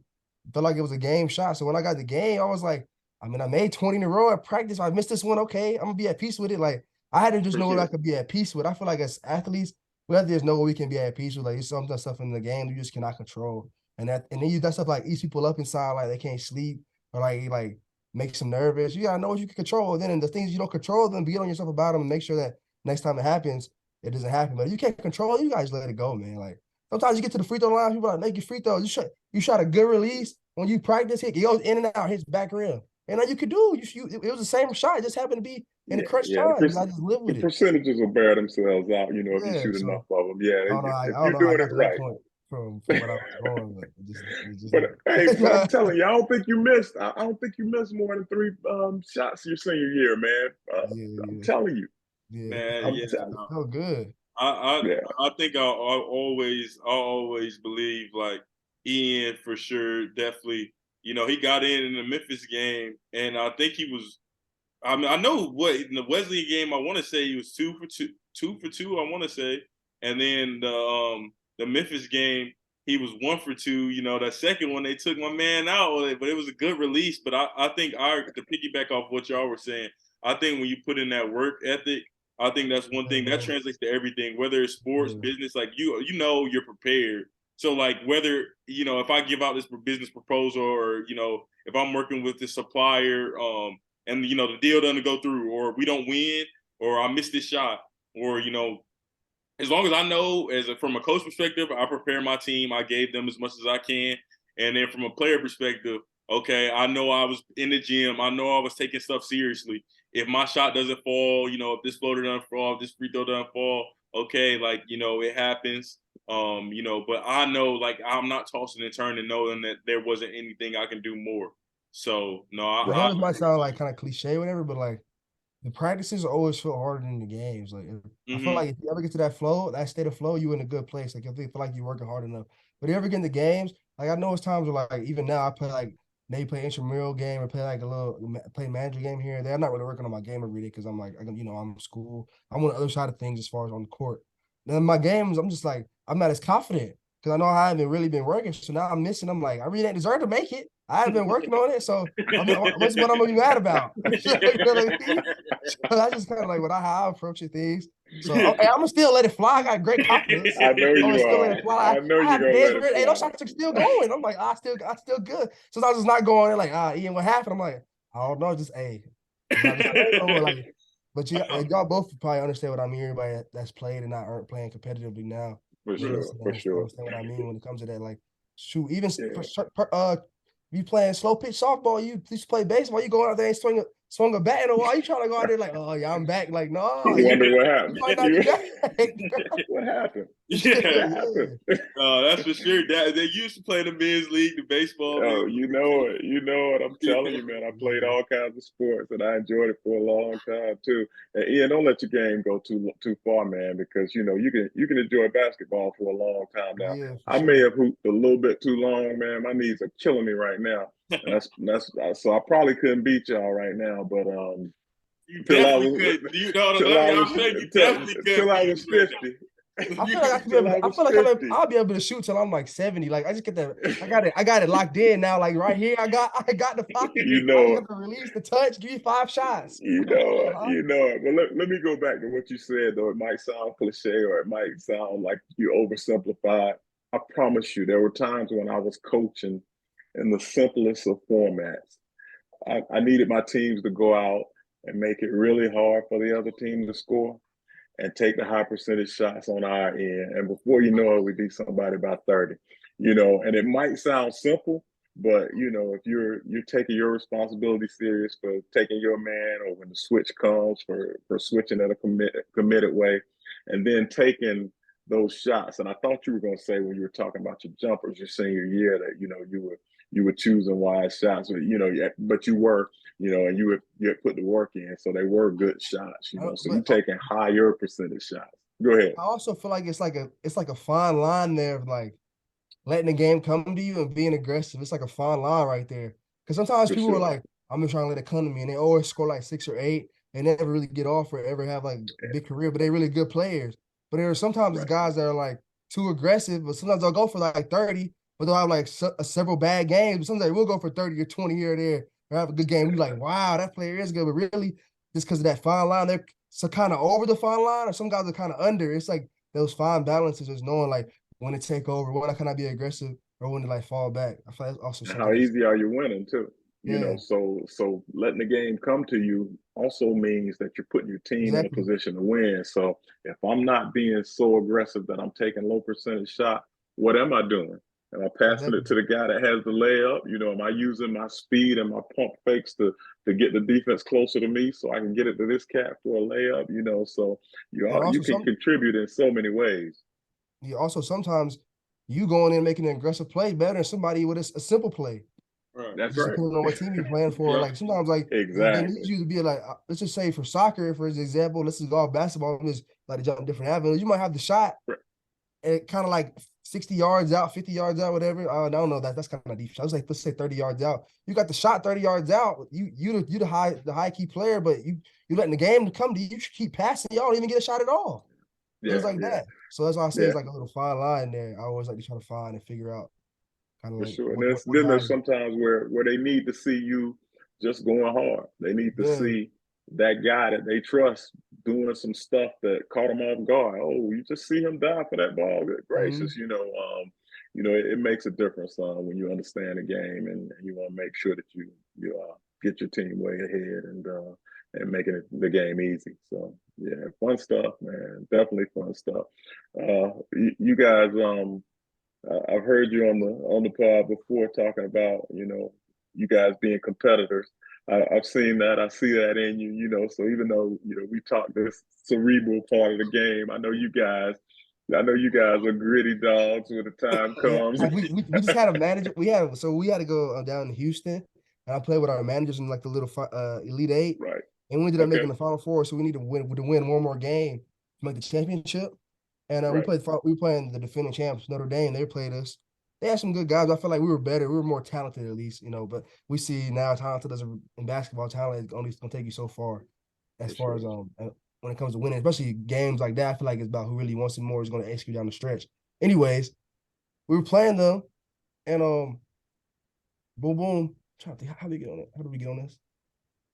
felt like it was a game shot. So when I got the game, I was like, I made 20 in a row at practice. If I missed this one, okay, I'm gonna be at peace with it. Like I had to just For know what I sure. could be at peace with. I feel like as athletes, we have to just know what we can be at peace with. Like there's some stuff in the game you just cannot control. And then you got stuff like eats people up inside, like they can't sleep or like makes them nervous. You gotta know what you can control. Then and the things you don't control, then be on yourself about them and make sure that next time it happens, it doesn't happen. But if you can't control it, you guys let it go, man. Like sometimes you get to the free throw line, people are like, make your free throws. You shot a good release when you practice it goes in and out, hits back rim. And all you could do, it was the same shot. It just happened to be in the crunch Yeah. time. You gotta just live The with it. percentages will bear themselves out, if you Yeah. shoot enough So of them. Yeah, I don't know. I if don't you're know how I doing got it to that right. point from what I was going, but it just But hey, but I'm happened. telling you, I don't think you missed. I don't think you missed more than 3 shots your senior year, man. I'm Yeah, telling you. yeah. Man, It I'm yeah, telling. no. felt good. I Yeah. I think I always believe like Ian for sure, definitely. He got in the Memphis game, and I think he was. I mean, I know what in the Wesleyan game. I want to say he was 2 for 2, 2 for 2. I want to say, and then the Memphis game, he was 1 for 2. That second one they took my man out, but it was a good release. But I think to piggyback off what y'all were saying, I think when you put in that work ethic, I think that's one thing that translates to everything, whether it's sports, Yeah. business. Like you're prepared. So like whether if I give out this business proposal or if I'm working with this supplier, and the deal doesn't go through, or we don't win, or I miss this shot, or as long as I know, from a coach perspective, I prepare my team. I gave them as much as I can, and then from a player perspective, okay, I know I was in the gym. I know I was taking stuff seriously. If my shot doesn't fall, if this floater doesn't fall, if this free throw doesn't fall, okay, like it happens. But I know, like, I'm not tossing and turning, knowing that there wasn't anything I can do more. So no, I know I this might sound like kind of cliche, whatever, but like the practices always feel harder than the games. Like I feel mm-hmm. like if you ever get to that flow, that state of flow, you in a good place. Like if you feel like you're working hard enough. But you ever get in the games, like I know it's times where like even now I play like maybe play intramural game or play like a little play manager game here and there. I'm not really working on my game every day because I'm like I'm in school. I'm on the other side of things as far as on the court. Then my games, I'm just like I'm not as confident because I know I haven't really been working. So now I'm missing. I'm like I really didn't deserve to make it. I haven't been working on it. So I mean, what's what I'm gonna be mad about? You know what I mean? So that's just kind of like how I approach things. So okay, I'm gonna still let it fly. I got great confidence. I know I'm gonna you still let are. it fly. I know I you're have gonna days let it where hey, those fly. shots are still going. I'm like, I still good. Sometimes it's not going. They're like, Ian, what happened? I'm like, I don't know. Just it's not the same no more. Like, but y'all both probably understand what I mean. Everybody that's played and not playing competitively now, For they sure. For sure. understand what I mean when it comes to that. Like, shoot, even Yeah. you playing slow pitch softball, you just play baseball, you go out there and swung a bat in a while. You trying to go out there like, oh yeah, I'm back. Like, no, You wonder what you happened. might not be back. What happened? Yeah, What happened? that's for sure. That they used to play the men's league, the baseball Oh, league. you know it. You know it. I'm telling you, man. I played all kinds of sports, and I enjoyed it for a long time too. And Ian, don't let your game go too far, man, because you can enjoy basketball for a long time now. Yeah, for I may sure. have hooped a little bit too long, man. My knees are killing me right now, and that's so I probably couldn't beat y'all right now, but You till I definitely was could. You know, till let I me. was I'll say you till, definitely till could I beat was me right 50. I feel like I could be Till able, I I was feel like 50. I'll be able to shoot till I'm like 70. Like I just get that. I got it locked in now. Like right here, I got the five. You I know just it. got to release the touch. Give you 5 shots. You know it. Uh-huh. You know it. But let me go back to what you said, though. It might sound cliche or it might sound like you oversimplified. I promise you, there were times when I was coaching in the simplest of formats. I needed my teams to go out and make it really hard for the other team to score and take the high percentage shots on our end. And before you know it, we beat somebody by 30. And it might sound simple, but if you're taking your responsibility serious for taking your man, or when the switch comes for switching at a committed way, and then taking those shots. And I thought you were going to say when you were talking about your jumpers your senior year that you were choosing wise shots, but you were, and you had put the work in, so they were good shots, So you But taking higher percentage shots. Go ahead. I also feel like it's like a fine line there of like letting the game come to you and being aggressive. It's like a fine line right there. Because sometimes For people are sure. like, I'm just trying to let it come to me, and they always score like 6 or 8, and never really get off or ever have like a big career, but they're really good players. But there are sometimes Right. guys that are like too aggressive, but sometimes they'll go for like 30, but they'll have like several bad games. But sometimes they will go for 30 or 20 here or there, or have a good game. We're like, wow, that player is good, but really, just because of that fine line, they're so kind of over the fine line, or some guys are kind of under. It's like those fine balances, is knowing like when to take over, when I cannot be aggressive, or when to like fall back. I feel like that's also And something how that's easy are you winning too? yeah, So letting the game come to you also means that you're putting your team in a exactly. position to win. So if I'm not being so aggressive that I'm taking low percentage shot, what am I doing? Am I passing it Exactly. to the guy that has the layup? Am I using my speed and my pump fakes to get the defense closer to me so I can get it to this cat for a layup? So And you also can contribute in so many ways. sometimes you going in making an aggressive play better than somebody with a simple play. Right. That's Just right. depending on what team you're playing for. Yeah. Like sometimes like they need Exactly. you to be like, let's just say for soccer, for example, let's just go off basketball, just like to jump different avenues. You might have the shot and kind of like 60 yards out, 50 yards out, whatever. I don't know. That's kind of deep. I was like, let's say 30 yards out. You got the shot 30 yards out. You the high key player, but you letting the game come to you. You should keep passing. Y'all don't even get a shot at all. Things Yeah, like yeah, that. So that's why I say yeah. it's like a little fine line there. I always like to try to find and figure out kind of For like sure. And what then there's guys. sometimes where they need to see you just going hard. They need to Yeah. see that guy that they trust doing some stuff that caught them off guard. Oh, you just see him dive for that ball. Good Mm-hmm. gracious, it makes a difference when you understand the game and you want to make sure that you get your team way ahead and making the game easy. So yeah, fun stuff, man. Definitely fun stuff. You guys, I've heard you on the pod before talking about you guys being competitors. I've seen that. I see that in you. So even though we talk this cerebral part of the game, I know you guys. I know you guys are gritty dogs when the time Yeah, comes. like we just had a manager. We had to go down to Houston, and I played with our managers in like the little Elite Eight, Right. and we ended up making Okay. the Final Four. So we need to win one more game to make the championship. And Right. we were playing the defending champs Notre Dame. They played us. They had some good guys. I felt like we were better. We were more talented at least, But we see now talented doesn't in basketball. Talent is only going to take you so far, as For far sure. as when it comes to winning, especially games like that. I feel like it's about who really wants it more is going to execute down the stretch. Anyways, we were playing them, and boom, boom. I'm trying to think, how do we get on it? How do we get on this?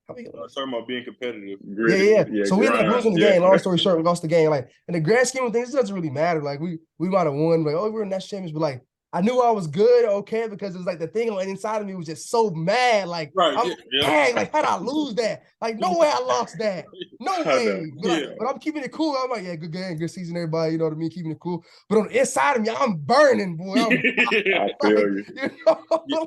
How do we get on this? Talking about being competitive. Yeah, Gritty. yeah, yeah. Yeah. So we ended up Grind. losing the Yeah. game. Long story short, we lost the game. Like in the grand scheme of things, it doesn't really matter. Like we might have won. Like, oh, we were in that champions, but like I knew I was good, okay, because it was like the thing on inside of me was just so mad. Like Right. I'm Yeah. Yeah. dang, like how'd I lose that? Like no way I lost that. No I know. way. Yeah. But I'm keeping it cool. I'm like, yeah, good game, good season, everybody. You know what I mean? Keeping it cool. But on the inside of me, I'm burning, boy. I'm I like, feel you. Yeah.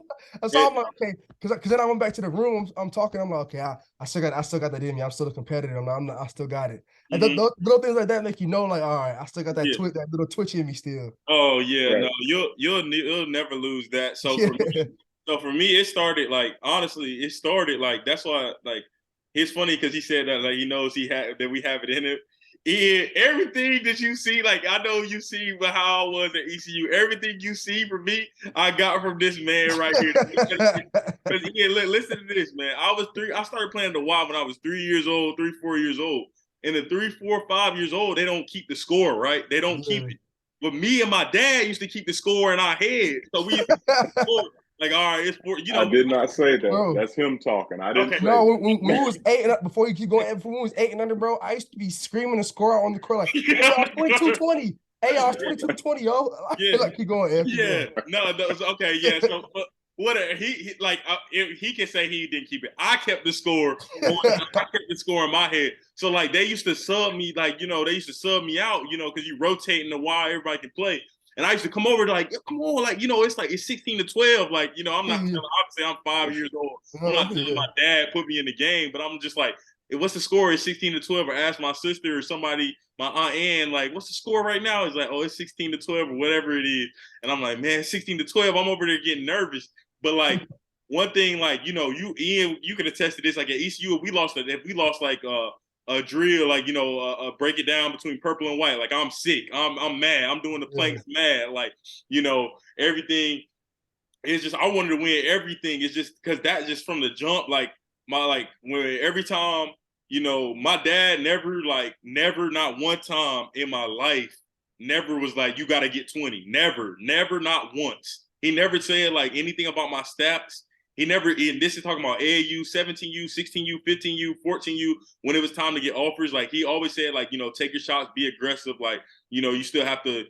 so I'm like, okay, because then I went back to the room. I'm talking. I'm like, okay, I still got that in me. I'm still a competitor. I still got it. And Mhm. those little things like that make you know, like, all right, I still got Yeah. that little twitch in me still. Oh yeah, no, Right. you'll never lose that. Yeah. So for me, it started like honestly, it started like that's why like it's funny because he said that like he knows he had that we have it in him. Everything that you see, like I know you see how I was at ECU. Everything you see from me, I got from this man right here. Because listen to this, man. I started playing the Y when I was 3 years old, 3, 4 years old. And at 3, 4, 5 years old, they don't keep the score, right? They don't keep Yeah. it. But me and my dad used to keep the score in our head. So we used to keep the score. Like, all right, it's for I me. did not say that. Bro, That's him talking. I didn't Okay. say no, when we that. was 8 and up, before you keep going, when we was 8 and under, bro, I used to be screaming and score out on the court like, hey, y'all, 22-20. Hey, y'all, 22-20, yo. Yeah. Like, keep going, Ed, keep Yeah, going. no, okay, yeah. So, but what he like? If he can say he didn't keep it. I kept the score. I kept the score in my head. So like they used to sub me, like they used to sub me out, because you rotating the wire, everybody can play. And I used to come over like, come on, like it's like it's 16-12. Like I'm not Yeah, telling. Obviously, I'm 5 years old. I'm not telling yeah. my dad put me in the game, but I'm just like, what's the score? It's 16-12. Or ask my sister or somebody, my aunt Ann, like, what's the score right now? It's like, oh, it's 16-12 or whatever it is. And I'm like, man, 16-12. I'm over there getting nervous. But like one thing, like you Ian, you can attest to this. Like at ECU, if we lost like a drill, like break it down between purple and white. Like I'm sick. I'm mad. I'm doing the Yeah. planks mad. Like everything. it's just I wanted to win everything. It's just because that just from the jump, like when every time, my dad never not one time in my life, never was like, you got to get 20. Never, not once. He never said like anything about my stats. He never, and this is talking about AAU, 17U, 16U, 15U, 14U, when it was time to get offers. Like he always said, like, take your shots, be aggressive. Like, you still have to,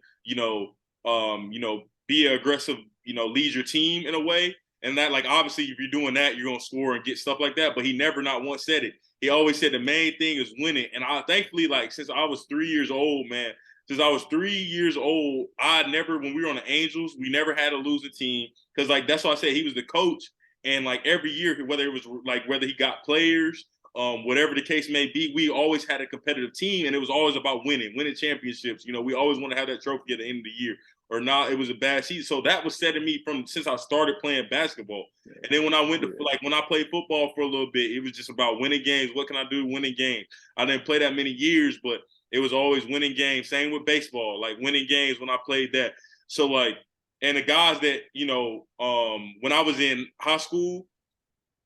be aggressive, lead your team in a way. And that, like, obviously, if you're doing that, you're going to score and get stuff like that. But he never not once said it. He always said the main thing is winning. And I thankfully, like, since I was 3 years old, man, since I was 3 years old, when we were on the Angels, we never had a losing team. Because, like, that's why I said he was the coach. And, like, every year, whether he got players, whatever the case may be, we always had a competitive team. And it was always about winning championships. We always want to have that trophy at the end of the year. Or not, it was a bad season. So that was setting me from since I started playing basketball. And then when I went to when I played football for a little bit, it was just about winning games. What can I do? Winning games. I didn't play that many years, but it was always winning games. Same with baseball, like winning games when I played that. So like, and the guys that, when I was in high school,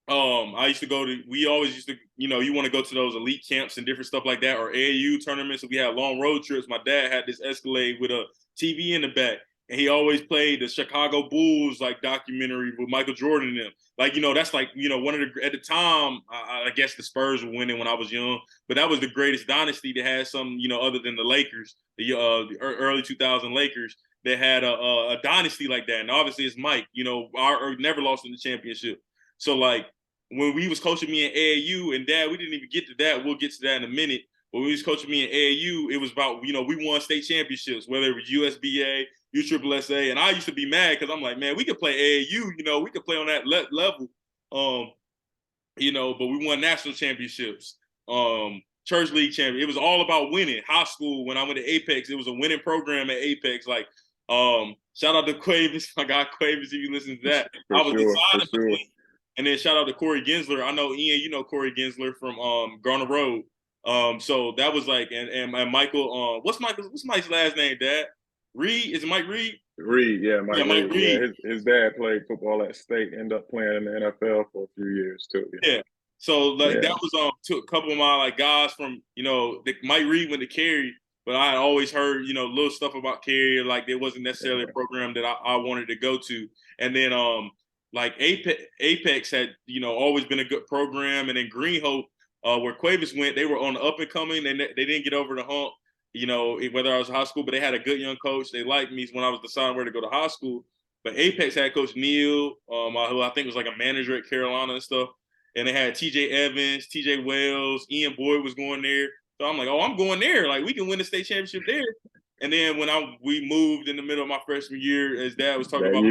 we always used to, you want to go to those elite camps and different stuff like that, or AAU tournaments. So we had long road trips. My dad had this Escalade with a TV in the back, and he always played the Chicago Bulls like documentary with Michael Jordan and them. Like, that's like, one of the, at the time, I guess the Spurs were winning when I was young, but that was the greatest dynasty that had some, other than the Lakers, the early 2000 Lakers, that had a dynasty like that. And obviously it's Mike, our never lost in the championship. So like, when we was coaching me in AAU, and Dad, we didn't even get to that. We'll get to that in a minute. But when he was coaching me in AAU, it was about, we won state championships, whether it was USBA, USSSA. And I used to be mad because I'm like, man, we could play AAU, we could play on that level. But we won national championships, church league champion. It was all about winning. High school, when I went to Apex, it was a winning program at Apex. Like, shout out to Quavis, my guy Quavis, if you listen to that. I was deciding between. And then shout out to Corey Gensler. I know Ian, you know Corey Gensler from Garner Road. So that was like, and Michael, what's Mike's last name, Dad? Reed? Is it Mike Reed? Reed, yeah, Mike Reed. Reed. Yeah, his dad played football at State, ended up playing in the NFL for a few years too. Yeah. So like that was to a couple of my like guys from, Mike Reed went to Cary, but I had always heard, little stuff about Cary, like there wasn't necessarily a program that I wanted to go to. And then like Apex had, always been a good program. And then Green Hope, where Quavis went, they were on the up and coming. They didn't get over the hump, whether I was in high school, but they had a good young coach. They liked me when I was deciding where to go to high school. But Apex had Coach Neal, who I think was like a manager at Carolina and stuff. And they had TJ Evans, TJ Wells, Ian Boyd was going there. So I'm like, oh, I'm going there. Like, we can win the state championship there. And then when we moved in the middle of my freshman year, as Dad was talking about.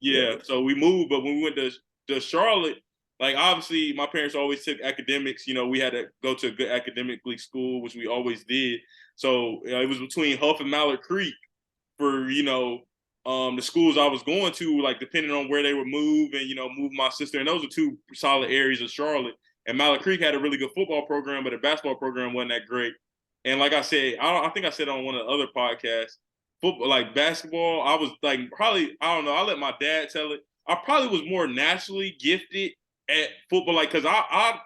Yeah, so we moved, but when we went to Charlotte, like obviously my parents always took academics. We had to go to a good academically school, which we always did. So it was between Huff and Mallard Creek for the schools I was going to, like depending on where they would move and move my sister. And those are two solid areas of Charlotte. And Mallard Creek had a really good football program, but the basketball program wasn't that great. And like I said, I think I said on one of the other podcasts, football, like basketball, I was like probably, I don't know, I'll let my dad tell it. I probably was more naturally gifted at football, like because I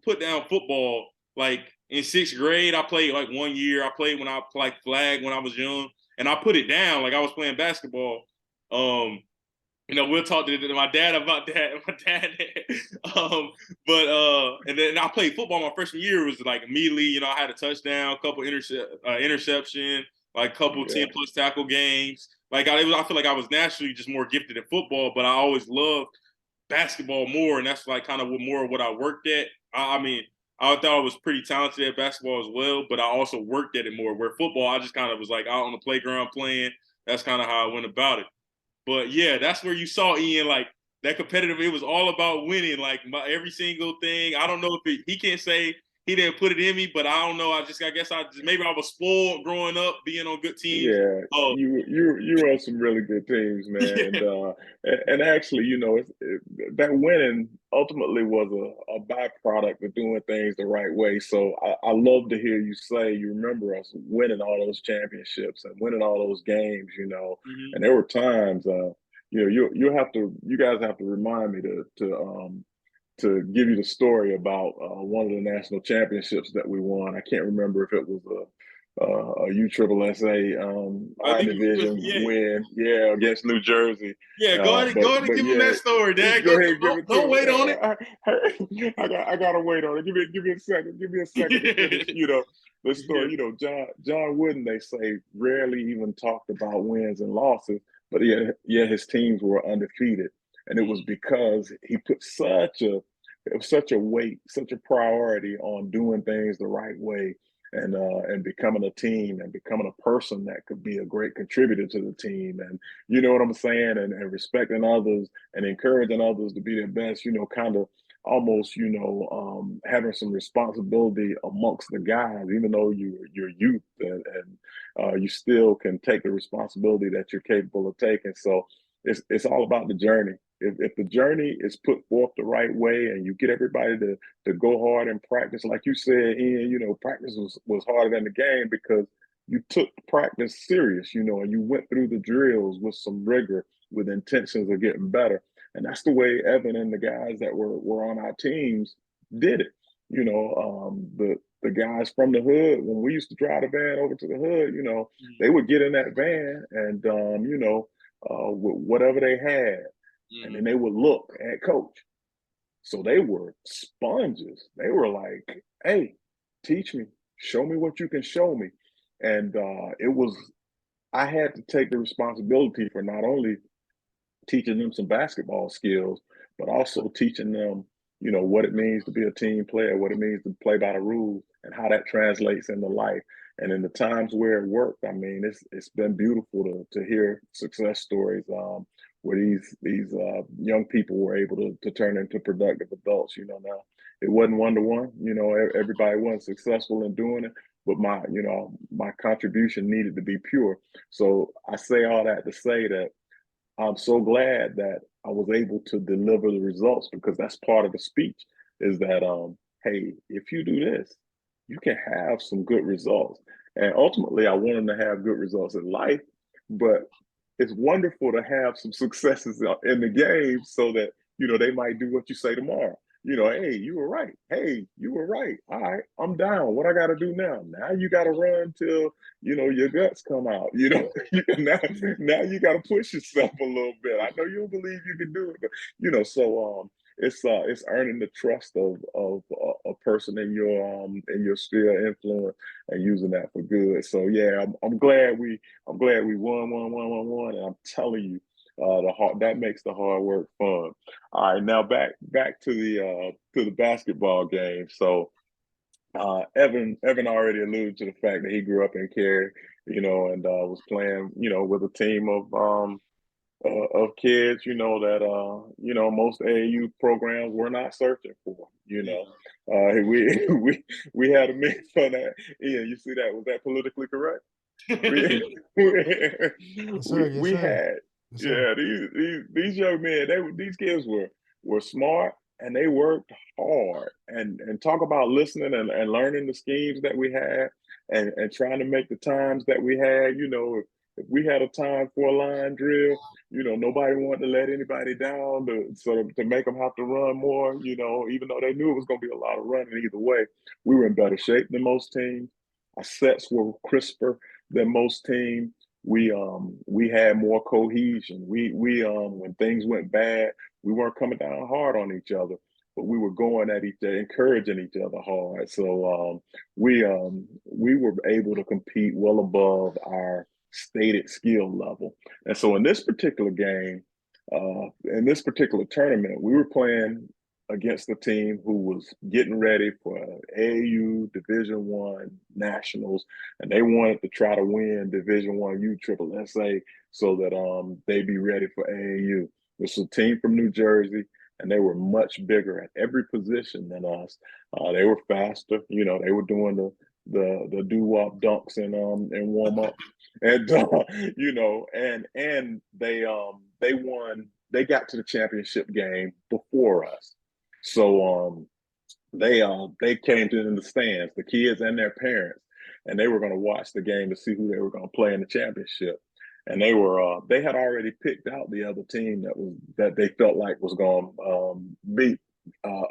put down football like in sixth grade. I played like 1 year. I played when I like flag when I was young, and I put it down like I was playing basketball. We'll talk to my dad about that. My dad, and then I played football my freshman year. It was like immediately, I had a touchdown, a couple interception, like a couple 10+ tackle games. Like I feel like I was naturally just more gifted at football, but I always loved basketball more, and that's like kind of more of what I worked at. I mean, I thought I was pretty talented at basketball as well, but I also worked at it more. Where football, I just kind of was like out on the playground playing. That's kind of how I went about it. But yeah, that's where you saw Ian, like that competitive. It was all about winning, like every single thing. I don't know if he can't say he didn't put it in me, but I don't know. I guess maybe I was spoiled growing up, being on good teams. Yeah, you were on some really good teams, man. Yeah. And actually, that winning ultimately was a byproduct of doing things the right way. So I love to hear you say you remember us winning all those championships and winning all those games. Mm-hmm. And there were times you guys have to remind me to give you the story about one of the national championships that we won. I can't remember if it was a USSSA I I think it was, division win, yeah, against New Jersey. yeah. Go ahead and But give him yeah, that story, Dad. go ahead and give it Don't to wait on it. I gotta wait on it. Give me a second. Give me a second to finish. The story. John Wooden, they say, rarely even talked about wins and losses, but yeah, his teams were undefeated, and it was because he put such a weight, such a priority on doing things the right way, and becoming a team and becoming a person that could be a great contributor to the team, and you know what I'm saying, and respecting others and encouraging others to be their best. Kind of almost having some responsibility amongst the guys, even though you're youth, and you still can take the responsibility that you're capable of taking. So it's all about the journey. If the journey is put forth the right way and you get everybody to go hard and practice, like you said, Ian, practice was harder than the game because you took practice serious, and you went through the drills with some rigor, with intentions of getting better. And that's the way Evan and the guys that were on our teams did it. The guys from the hood, when we used to drive the van over to the hood, they would get in that van and with whatever they had, and then they would look at coach. So they were sponges. They were like, "Hey, teach me, show me what you can show me." And I had to take the responsibility for not only teaching them some basketball skills, but also teaching them, what it means to be a team player, what it means to play by the rules, and how that translates into life. And in the times where it worked, I mean, it's been beautiful to hear success stories where these young people were able to turn into productive adults. Now it wasn't 1-to-1. Everybody wasn't successful in doing it, but my contribution needed to be pure. So I say all that to say that I'm so glad that I was able to deliver the results, because that's part of the speech is that, hey, if you do this, you can have some good results. And ultimately, I want them to have good results in life, but it's wonderful to have some successes in the game so that, they might do what you say tomorrow. Hey, you were right. Hey, you were right. All right, I'm down. What I got to do now? Now you got to run till your guts come out. Now you got to push yourself a little bit. I know you don't believe you can do it, but so it's earning the trust of a person in your sphere of influence and using that for good. So yeah, I'm glad we won, and I'm telling you, that makes the hard work fun. All right, now back to the basketball game. So Evan already alluded to the fact that he grew up in Cary, and was playing, with a team of kids, most AAU programs were not searching for. We had a make fun of. Ian, you see that? Was that politically correct? we, Yes, sir. Yes, we sir. had Yes, sir. yeah, these young men, these kids were smart, and they worked hard, and talk about listening and learning the schemes that we had, and trying to make the times that we had. If we had a time for a line drill, nobody wanted to let anybody down to make them have to run more. Even though they knew it was going to be a lot of running either way, we were in better shape than most teams. Our sets were crisper than most teams. We had more cohesion. We when things went bad, we weren't coming down hard on each other, but we were going at each other, encouraging each other hard. So we were able to compete well above our stated skill level. And so in this particular game, in this particular tournament, we were playing against a team who was getting ready for AAU Division One nationals, and they wanted to try to win Division One USSSA so that they'd be ready for AAU. This was a team from New Jersey, and they were much bigger at every position than us. They were faster. They were doing the doo-wop dunks and warm up, and and they won. They got to the championship game before us. So they came to in the stands, the kids and their parents, and they were going to watch the game to see who they were going to play in the championship. and they had already picked out the other team that they felt like was going to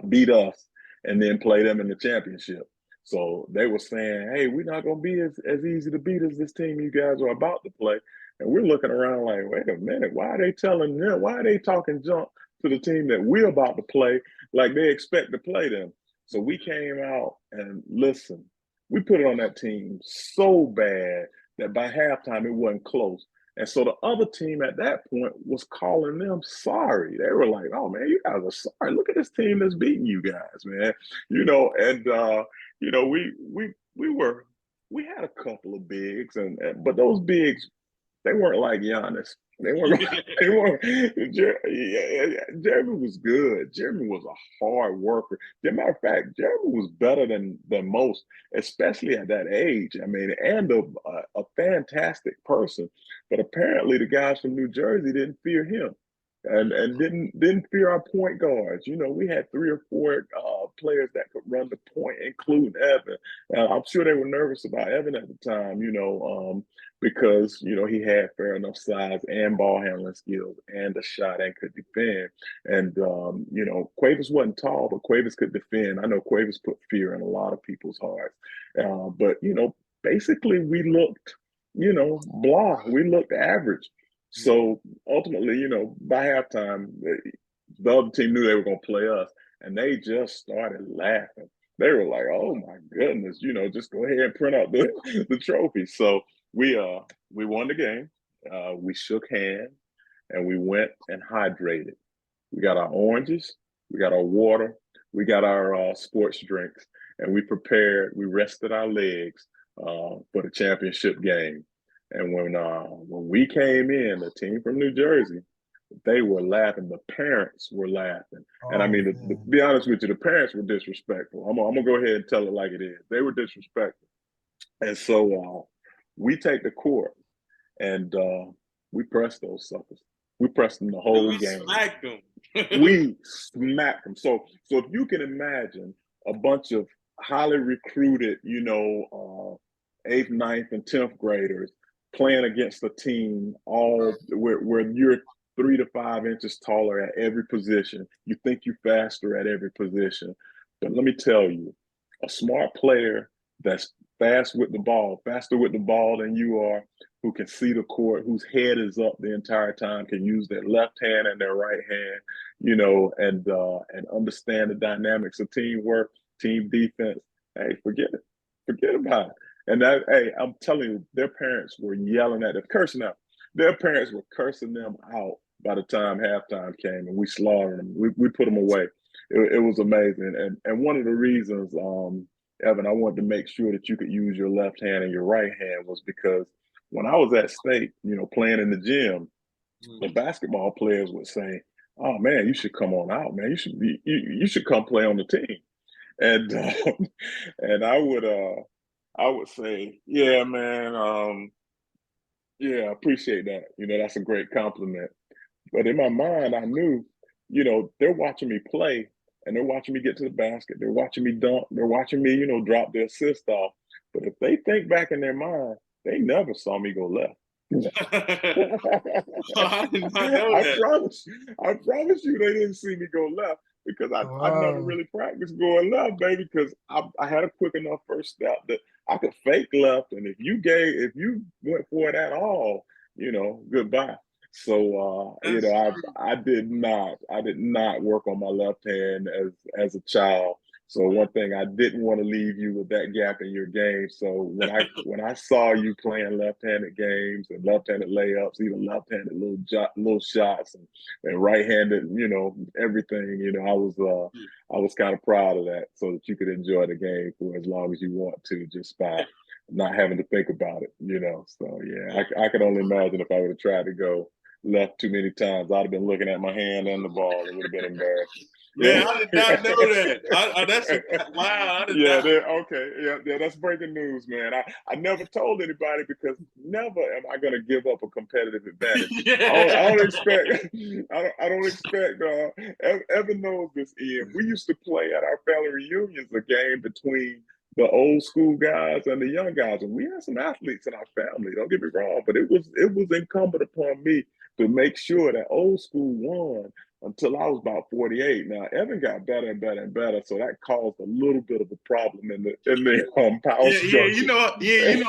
beat us, and then play them in the championship. So they were saying, "Hey, we're not going to be as easy to beat as this team you guys are about to play." And we're looking around like, "Wait a minute, why are they telling them? Why are they talking junk to the team that we're about to play like they expect to play them?" So we came out and listen. We put it on that team so bad that by halftime it wasn't close. And so the other team at that point was calling them sorry. They were like, "Oh man, you guys are sorry. Look at this team that's beating you guys, man." And we had a couple of bigs, but those bigs, they weren't like Giannis. They weren't. They weren't. Jeremy was good. Jeremy was a hard worker. As a matter of fact, Jeremy was better than most, especially at that age. I mean, and a fantastic person. But apparently, the guys from New Jersey didn't fear him, and didn't fear our point guards. We had 3 or 4 players that could run the point, including Evan. I'm sure they were nervous about Evan at the time. Because he had fair enough size and ball handling skills and a shot and could defend. And Cuevas wasn't tall, but Cuevas could defend. I know Cuevas put fear in a lot of people's hearts. But basically we looked, blah. We looked average. So ultimately, by halftime, the other team knew they were going to play us, and they just started laughing. They were like, "Oh my goodness, just go ahead and print out the trophy." So we won the game. We shook hands, and we went and hydrated. We got our oranges, we got our water, we got our sports drinks, and we prepared. We rested our legs for the championship game. And when we came in, the team from New Jersey, they were laughing. The parents were laughing. And I mean, to be honest with you, the parents were disrespectful. I'm gonna go ahead and tell it like it is. They were disrespectful. And so we take the court and we pressed those suckers. We pressed them the whole game. Smacked them. We smacked them. So if you can imagine a bunch of highly recruited, 8th, 9th, and 10th graders playing against a team all where you're 3 to 5 inches taller at every position. You think you're faster at every position. But let me tell you, a smart player that's faster with the ball than you are, who can see the court, whose head is up the entire time, can use their left hand and their right hand, and understand the dynamics of teamwork, team defense. Hey, forget it. Forget about it. And I'm telling you, their parents were yelling at them, cursing out. Their parents were cursing them out by the time halftime came, and we slaughtered them. We put them away. It was amazing. And one of the reasons, Evan, I wanted to make sure that you could use your left hand and your right hand was because when I was at state, playing in the gym, the basketball players would say, "Oh man, you should come on out, man. You should come play on the team." And and I would say, "Yeah, man, yeah, I appreciate that. That's a great compliment." But in my mind, I knew, they're watching me play, and they're watching me get to the basket. They're watching me dunk. They're watching me, drop the assist off. But if they think back in their mind, they never saw me go left. I did not know that. I promise you they didn't see me go left because I never really practiced going left, baby, because I had a quick enough first step that I could fake left. And if you went for it at all, goodbye. So I did not work on my left hand as a child. So one thing, I didn't want to leave you with that gap in your game. So when I saw you playing left-handed games and left-handed layups, even left-handed little shots and right-handed, everything, I was kind of proud of that, so that you could enjoy the game for as long as you want to, just by not having to think about it, So yeah, I could only imagine if I would have tried to go left too many times, I'd have been looking at my hand and the ball. It would have been embarrassing. Man, I did not know that. Wow. I did not. Okay. Yeah, that's breaking news, man. I never told anybody because never am I going to give up a competitive advantage. I don't expect. I don't expect. Evan knows this. Ian, we used to play at our family reunions a game between the old school guys and the young guys. And we had some athletes in our family, don't get me wrong, but it was incumbent upon me to make sure that old school won until I was about 48. Now Evan got better and better and better, so that caused a little bit of a problem in the power Yeah, struggle.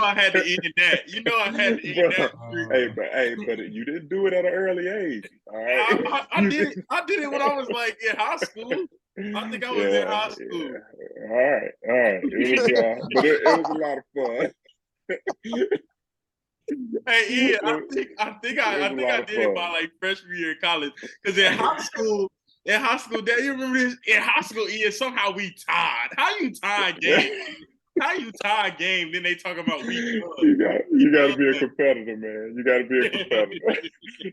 I had to end that. You know, I had to end that But streak. but you didn't do it at an early age, all right? I did it. I did it when I was like in high school. I think I was in Yeah, high school. yeah. All right. It was, but it was a lot of fun. Hey, yeah, It was a I lot of did it by fun. like freshman year in college. Because in high school, Dad, you remember this? In high school, Ian, somehow we tied. How you tie game? How you tie game? Then they talk about we won. You got to be a competitor, man. You got to be a competitor.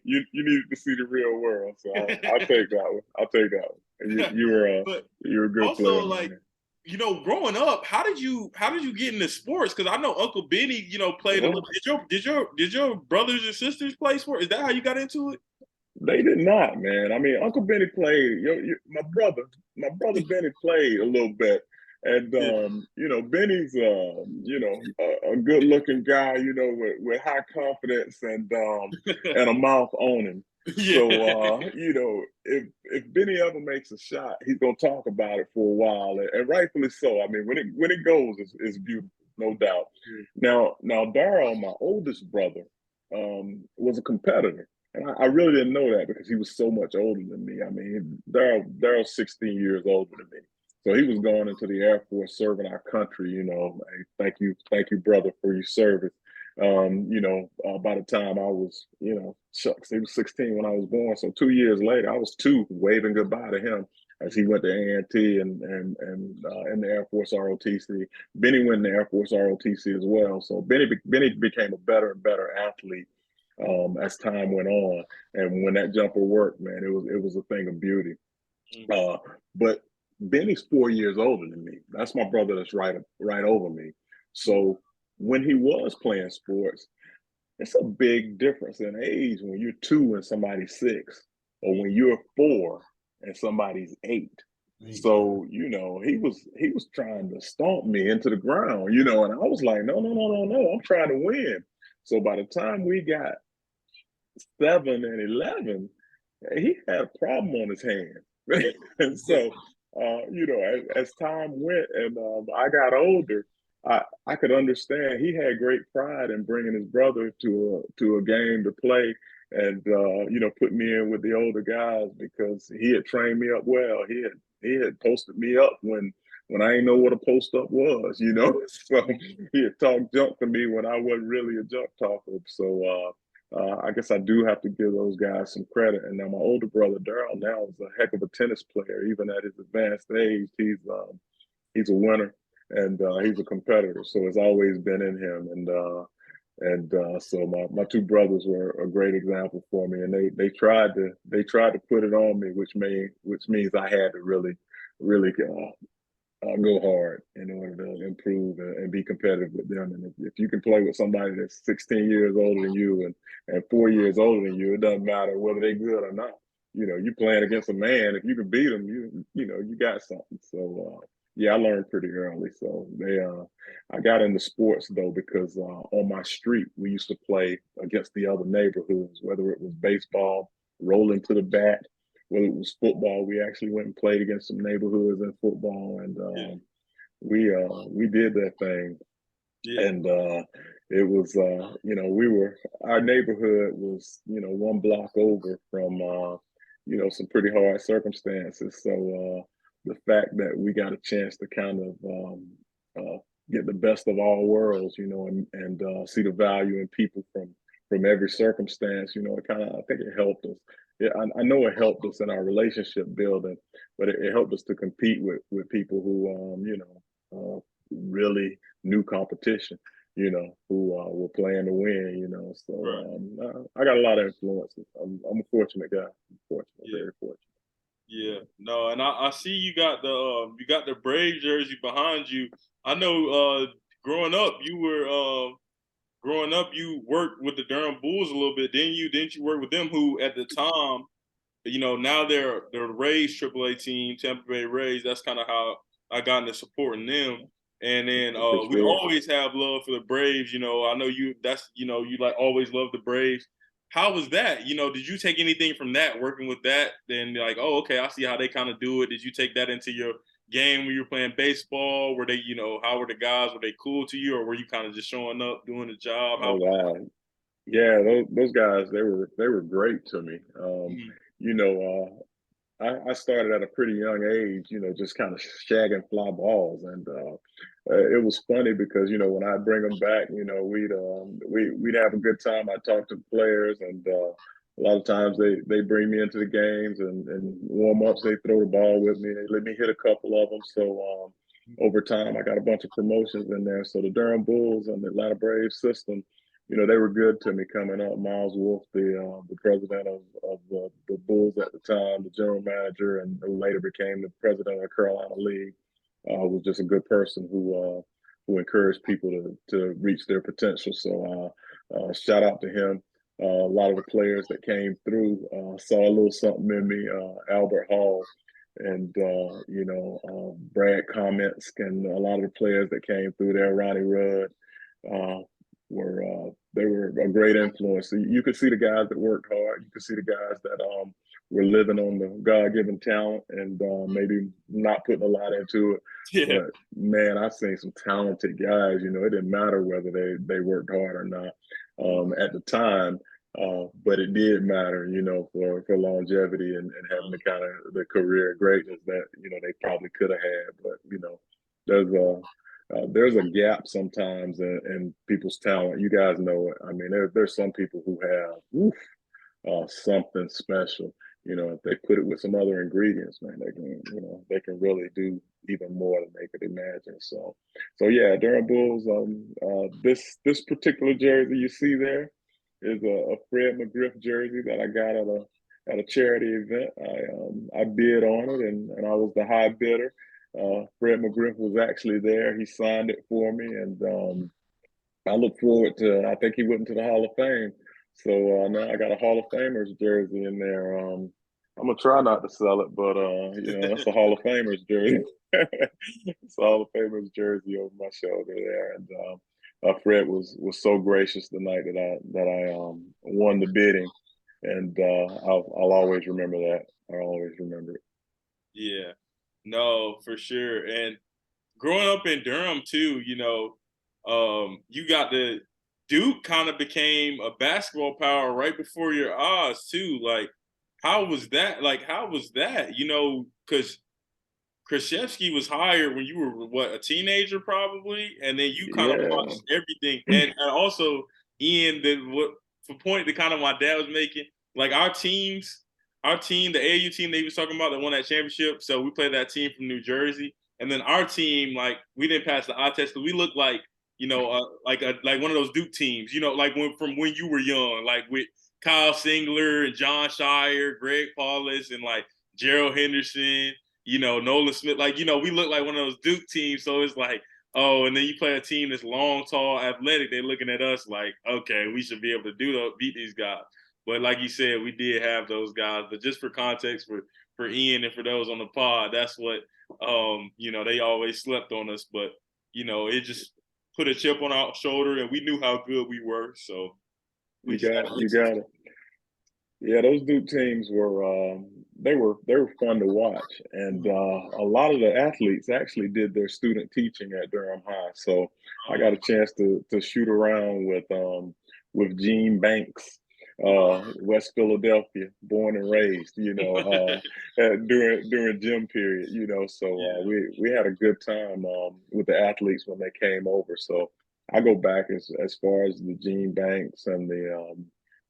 You needed to see the real world, so I'll take that one. I'll take that one. But You're a good also, player, like, man. growing up, how did you get into sports? Because I know Uncle Benny, played a Yeah. little. Did your brothers and sisters play sports? Is that how you got into it? They did not, man. I mean, Uncle Benny played. My brother Benny played a little bit, and Yeah. Benny's a good-looking guy, with high confidence and a mouth on him. Yeah. So if Benny ever makes a shot, he's gonna talk about it for a while, and rightfully so. I mean, when it goes, it's beautiful, no doubt. Now, Daryl, my oldest brother, was a competitor. And I really didn't know that because he was so much older than me. I mean, Daryl's 16 years older than me. So he was going into the Air Force serving our country, Hey, thank you, brother, for your service. By the time I was, shucks, he was 16 when I was born. So 2 years later, I was two, waving goodbye to him as he went to A&T and in the Air Force ROTC. Benny went in the Air Force ROTC as well. So Benny became a better and better athlete as time went on. And when that jumper worked, man, it was a thing of beauty. Uh, but Benny's 4 years older than me. That's my brother that's right over me. So when he was playing sports, it's a big difference in age when you're two and somebody's six, or when you're four and somebody's eight. So he was trying to stomp me into the ground, and I was like, no, no, no, no, no, I'm trying to win. So by the time we got 7 and 11, he had a problem on his hands. And so, as time went and I got older, I could understand he had great pride in bringing his brother to a game to play, and put me in with the older guys because he had trained me up well. He had posted me up when I didn't know what a post up was. So he had talked junk to me when I wasn't really a junk talker. So I guess I do have to give those guys some credit. And now my older brother Daryl now is a heck of a tennis player. Even at his advanced age, he's a winner and he's a competitor. So it's always been in him. And so my two brothers were a great example for me. And they tried to put it on me, which means I had to really go hard in order to improve and be competitive with them. And if you can play with somebody that's 16 years older than you and 4 years older than you, it doesn't matter whether they're good or not. You playing against a man. If you can beat them, you got something. So yeah, I learned pretty early. So I got into sports though because on my street we used to play against the other neighborhoods, whether it was baseball, rolling to the bat, whether it was football. We actually went and played against some neighborhoods in football, and we did that thing. Yeah. And our neighborhood was one block over from some pretty hard circumstances. So the fact that we got a chance to kind of get the best of all worlds, and see the value in people from every circumstance, I think it helped us. Yeah, I know it helped us in our relationship building, but it helped us to compete with people who really knew competition, who were playing to win, So Right. I got a lot of influences. I'm a fortunate guy. I'm fortunate, Yeah. very fortunate. Yeah. No, and I see you got the Braves jersey behind you. I know growing up you worked with the Durham Bulls a little bit, didn't you? Didn't you work with them who at the time, now they're the Rays AAA team, Tampa Bay Rays. That's kind of how I got into supporting them. And then For we sure. always have love for the Braves. You know, I know you. That's you like always love the Braves. How was that? You know, did you take anything from that working with that? Then like, oh, okay, I see how they kind of do it. Did you take that into your game when you were playing baseball? Were they, how were the guys? Were they cool to you, or were you kind of just showing up, doing the job? Oh wow. Yeah, those guys, they were great to me. Mhm. You know, I started at a pretty young age, just kind of shagging fly balls, and it was funny because when I bring them back, we'd have a good time. I talk to the players, and a lot of times they bring me into the games and warm ups. They throw the ball with me. They let me hit a couple of them. So over time, I got a bunch of promotions in there. So the Durham Bulls and the Atlanta Braves system, they were good to me coming up. Miles Wolf, the president of the Bulls at the time, the general manager, and later became the president of the Carolina League, was just a good person who encouraged people to reach their potential. So shout out to him. A lot of the players that came through saw a little something in me. Albert Hall and Brad Kamensk and a lot of the players that came through there, Ronnie Rudd, uh, were they were a great influence. So you could see the guys that worked hard. You could see the guys that were living on the God-given talent and maybe not putting a lot into it. Yeah. But man, I've seen some talented guys. It didn't matter whether they worked hard or not at the time. But it did matter, for longevity and having the kind of the career greatness that they probably could have had. But there's a gap sometimes in people's talent. You guys know it. I mean, there's some people who have something special. If they put it with some other ingredients, man, they can really do even more than they could imagine. So yeah, Durham Bulls. This particular jersey you see there is a Fred McGriff jersey that I got at a charity event. I bid on it, and I was the high bidder. Fred McGriff was actually there. He signed it for me, and I look forward to. I think he went into the Hall of Fame, so now I got a Hall of Famers jersey in there. I'm gonna try not to sell it, but that's a Hall of Famers jersey. It's a Hall of Famers jersey over my shoulder there, and Fred was so gracious the night that I won the bidding, and I'll always remember that. I'll always remember it. Yeah. No, for sure. And growing up in Durham too, you got the Duke kind of became a basketball power right before your eyes too. Like, how was that? Like, how was that? Because Krzyzewski was hired when you were what, a teenager probably, and then you kind of Yeah, watched everything. And also, Ian, the point that kind of my dad was making, like our team, the AAU team they was talking about that won that championship. So we played that team from New Jersey, and then our team, like we didn't pass the eye test, but we looked like like one of those Duke teams, like from when you were young, like with Kyle Singler and John Shire, Greg Paulus, and like Gerald Henderson, Nolan Smith, like, we look like one of those Duke teams. So it's like, oh, and then you play a team that's long, tall, athletic. They're looking at us like, okay, we should be able to beat these guys. But like you said, we did have those guys. But just for context for Ian and for those on the pod, that's what they always slept on us. But it just put a chip on our shoulder, and we knew how good we were. So we just had to you get some. got it. Yeah, those Duke teams were fun to watch, and a lot of the athletes actually did their student teaching at Durham High. So I got a chance to shoot around with Gene Banks, West Philadelphia, born and raised. During gym period. So Yeah. we had a good time with the athletes when they came over. So I go back as far as the Gene Banks and the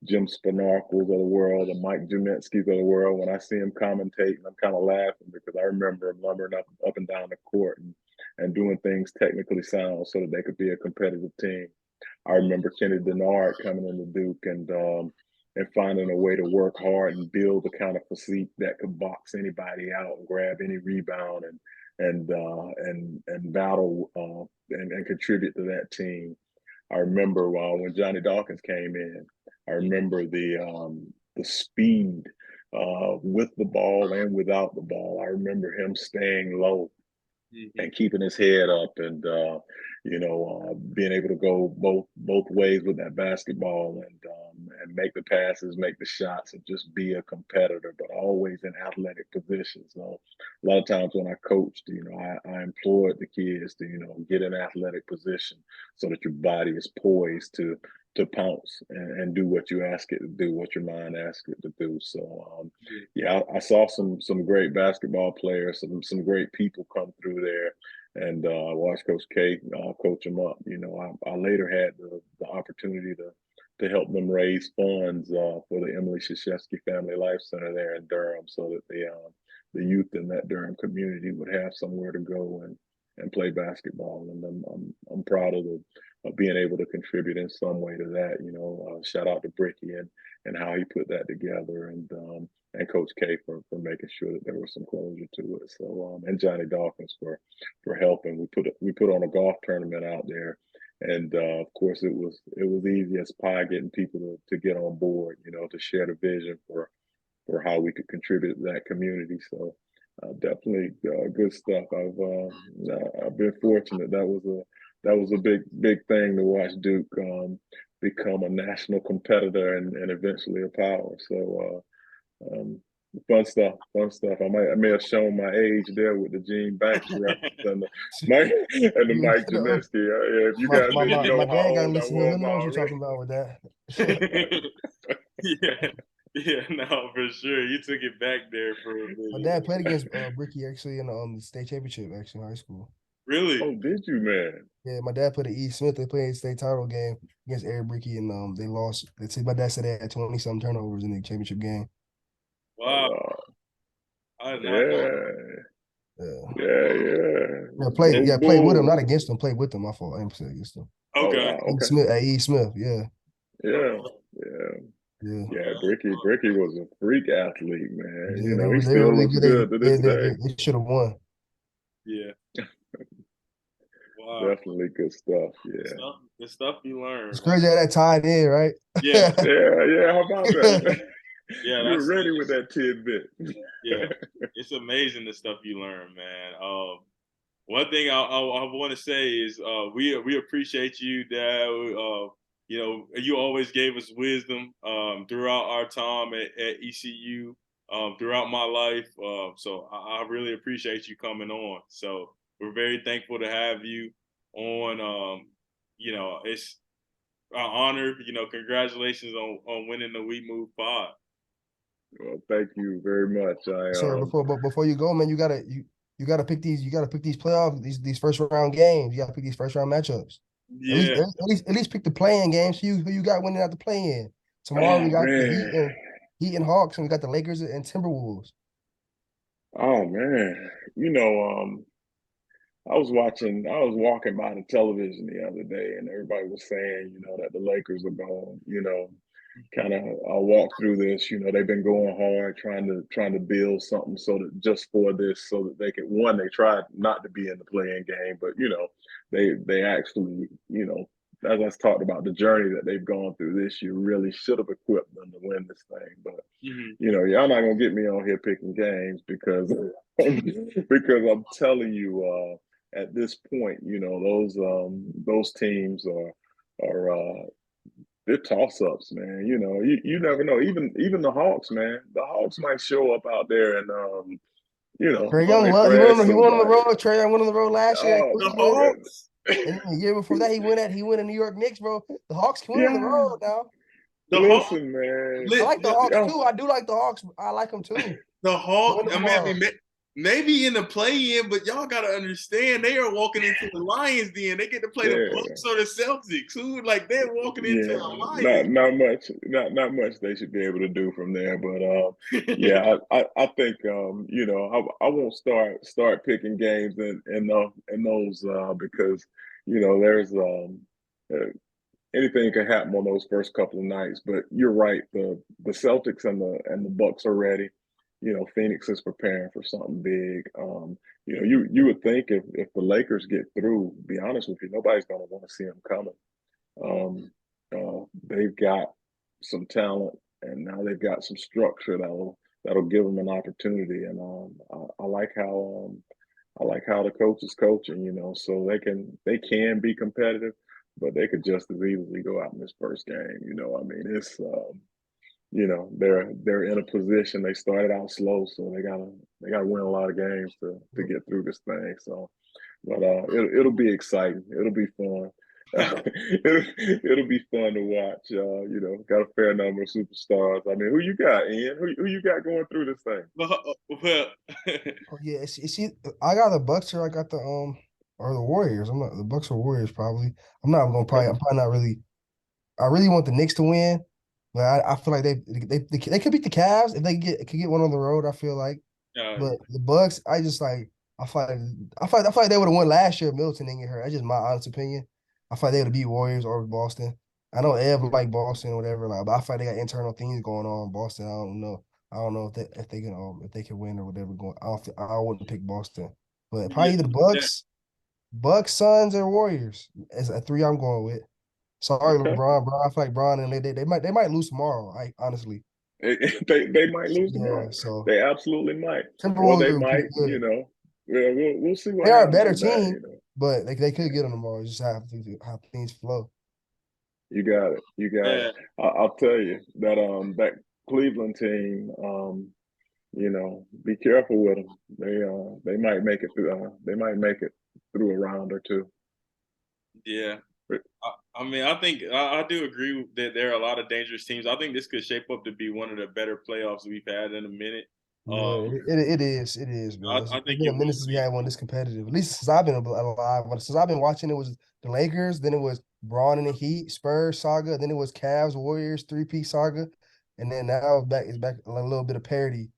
Jim Spanarkles of the world, the Mike Jaminskis of the world. When I see him commentating, I'm kind of laughing because I remember him lumbering up and down the court and doing things technically sound so that they could be a competitive team. I remember Kenny Denard coming into Duke and finding a way to work hard and build the kind of physique that could box anybody out and grab any rebound and battle and contribute to that team. I remember when Johnny Dawkins came in. I remember the speed with the ball and without the ball. I remember him staying low and keeping his head up and being able to go both ways with that basketball and make the passes, make the shots, and just be a competitor, but always in athletic position. So a lot of times when I coached, I implored the kids to get in athletic position so that your body is poised to pounce and do what you ask it to do, what your mind asks it to do. So yeah, I saw some great basketball players, some great people come through there, and watched Coach K coach them up. I later had the opportunity to help them raise funds for the Emily Krzyzewski Family Life Center there in Durham, so that the youth in that Durham community would have somewhere to go and play basketball. And I'm proud of being able to contribute in some way to that. Shout out to Bricky and how he put that together, and Coach K for making sure that there was some closure to it. So and Johnny Dawkins for helping. We put on a golf tournament out there, and of course it was easy as pie getting people to get on board. To share the vision for how we could contribute to that community. So definitely good stuff. I've been fortunate. That was a big thing to watch Duke become a national competitor and eventually a power. So fun stuff. I may have shown my age there with the Gene Banks reference and the Mike Janeski. Yeah, if you guys didn't know my how dad got old me I some. He'll was know what you're already. talking about with that. Yeah, no, for sure. You took it back there for a My minute. dad played against Bricky actually in the state championship actually in high school. Really? Oh, did you, man? Yeah, my dad played at E. Smith. They played a state title game against Eric Bricky, and they lost. My dad said they had 20-something turnovers in the championship game. Oh, Wow. wow. I did not know. Yeah. Yeah. Yeah. Yeah, Go played with him, Bulls. not against him. Played with them. My fault. I didn't say against them. Oh, Okay. wow. Okay. Smith at E. Smith. Yeah. Yeah. Yeah. Yeah. Yeah. Bricky was a freak athlete, man. Yeah, He they were still really looks good. good to this day. They should have won. Yeah. Wow. Definitely good stuff. The Yeah. stuff, the stuff you learn, It's man. crazy how that tied in, right? Yeah. Yeah. How about that? Yeah, You were that's ready with that tidbit. yeah. It's amazing the stuff you learn, man. One thing I want to say is we appreciate you, Dad. You always gave us wisdom throughout our time at ECU, throughout my life. So I really appreciate you coming on. So we're very thankful to have you on. It's an honor. Congratulations on winning the We Move Pod. Well, thank you very much. Sir, before you go, man, you gotta pick these playoff these first round games. You gotta pick these first round matchups. Yeah. At least pick the playing games. Who you got winning out the play in? Tomorrow Oh we got the man. Heat and Hawks, and we got the Lakers and Timberwolves. Oh man. I was walking by the television the other day, and everybody was saying, that the Lakers are going, kind of walk through this. They've been going hard, trying to build something so that just for this, so that they could one. They tried not to be in the playing game, but they actually, as I talked about the journey that they've gone through this year, really should have equipped them to win this thing. But y'all not gonna get me on here picking games because because I'm telling you, at this point, those teams are they're toss ups, man. You never know. Even the Hawks, man. The Hawks might show up out there and Trey throw Young their love thrash he won on the somebody. road. Trey Young went on the road last year at Oh The Cleveland, Hawks. and then the year before that he went in New York Knicks, bro. The Hawks can win on the yeah. road now. The Hawks. Listen, man. I like the Hawks Yeah. too. I do like the Hawks. I like them too. The Hawks. Win I mean, tomorrow. maybe in the play-in, but y'all gotta understand they are walking into the Lions. Then they get to play the Yeah. Bucks or the Celtics. Who they're walking into Yeah, the Lions. not much they should be able to do from there. But yeah, I think I won't start picking games in those because there's uh, anything can happen on those first couple of nights. But you're right, the Celtics and the Bucks are ready. Phoenix is preparing for something big. You would think if the Lakers get through, be honest with you, nobody's going to want to see them coming. They've got some talent, and now they've got some structure that'll give them an opportunity. And I like I like how the coach is coaching, so they can be competitive, but they could just as easily go out in this first game. I mean, it's they're in a position. They started out slow, so they gotta win a lot of games to get through this thing. So, but it'll be exciting. It'll be fun. It'll be fun to watch. Got a fair number of superstars. I mean, who you got, Ian? Who you got going through this thing? Well, Oh, yeah, I got the Bucks or I got the or the Warriors. I'm not the Bucks or Warriors probably. Okay. I'm probably not really. I really want the Knicks to win, but I feel like they could beat the Cavs if they could get one on the road. I feel like, but the Bucks, I feel like they would have won last year if Middleton didn't get hurt. That's just my honest opinion. I feel like they would have beat Warriors or Boston. I know Ev like Boston or whatever, like, but I feel like they got internal things going on in Boston. I don't know. I don't know if they can win or whatever going. I wouldn't pick Boston, but yeah, probably either the yeah. Bucks, Suns, or Warriors. As a three, I'm going with. Sorry, Okay. LeBron. Bro, I feel like Bron and they might lose tomorrow. Honestly, They might lose yeah. tomorrow. So They absolutely might, or Timberwolves they are pretty might. good. Yeah, we'll see what They are a happens better with that. team, but they could get them tomorrow. Just how things flow. You got it. You got it. Yeah. I'll tell you that that Cleveland team. Be careful with them. They might make it through. They might make it through a round or two. Yeah. But I mean, I think I do agree that there are a lot of dangerous teams. I think this could shape up to be one of the better playoffs we've had in a minute. Yeah, it is, man. I It's think been it a minute will since we be. had one this competitive. At least since I've been alive. Since I've been watching, it was the Lakers, then it was Braun and the Heat, Spurs saga, then it was Cavs, Warriors, three-peat saga, and then now it's back a little bit of parity.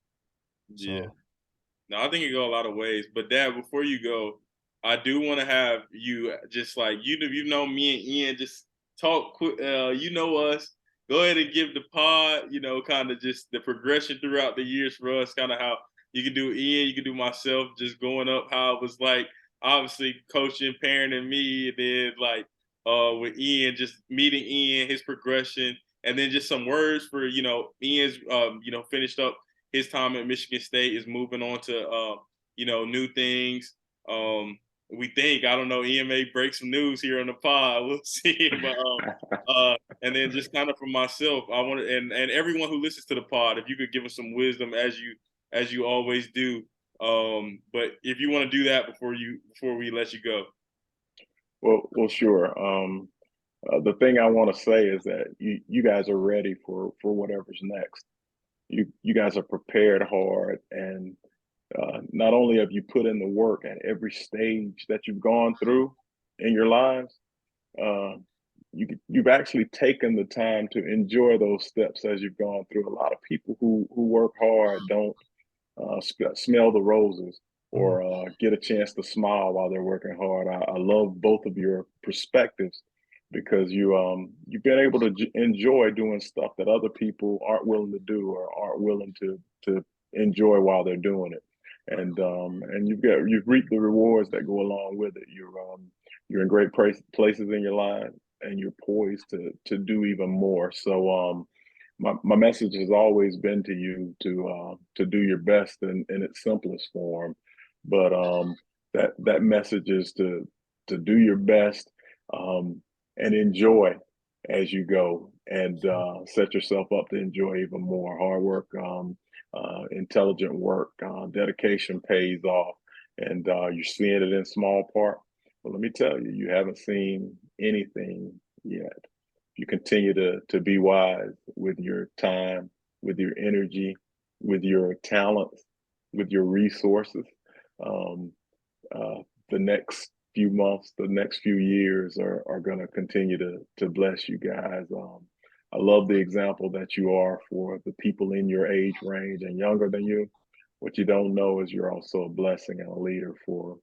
Yeah. So No, I think it go a lot of ways. But Dad, before you go, I do want to have you just like you know me and Ian just talk quick. You know us. Go ahead and give the pod, kind of just the progression throughout the years for us, kind of how you can do Ian, you can do myself, just going up, how it was like obviously coaching, parenting me, and then like with Ian, just meeting Ian, his progression, and then just some words for Ian's finished up his time at Michigan State, is moving on to new things. We think, I don't know, Ian may break some news here on the pod. We'll see. But and then just kind of for myself, I want to, and everyone who listens to the pod, if you could give us some wisdom as you always do. But if you want to do that before we let you go. well, sure. The thing I want to say is that you guys are ready for whatever's next. You guys are prepared hard, and not only have you put in the work at every stage that you've gone through in your lives, uh, you've actually taken the time to enjoy those steps as you've gone through. A lot of people who work hard don't smell the roses mhm. or get a chance to smile while they're working hard. I love both of your perspectives because you've been able to enjoy doing stuff that other people aren't willing to do or aren't willing to enjoy while they're doing it. And you've reaped the rewards that go along with it. You're in great places in your life, and you're poised to do even more. So my message has always been to you to do your best in its simplest form, but that message is to do your best and enjoy as you go, and set yourself up to enjoy even more. Hard work, intelligent work, dedication pays off, and you're seeing it in small part. But let me tell you, you haven't seen anything yet. You continue to be wise with your time, with your energy, with your talents, with your resources. Um, uh, the next few months, the next few years are going to continue to bless you guys. I love the example that you are for the people in your age range and younger than you. What you don't know is you're also a blessing and a leader for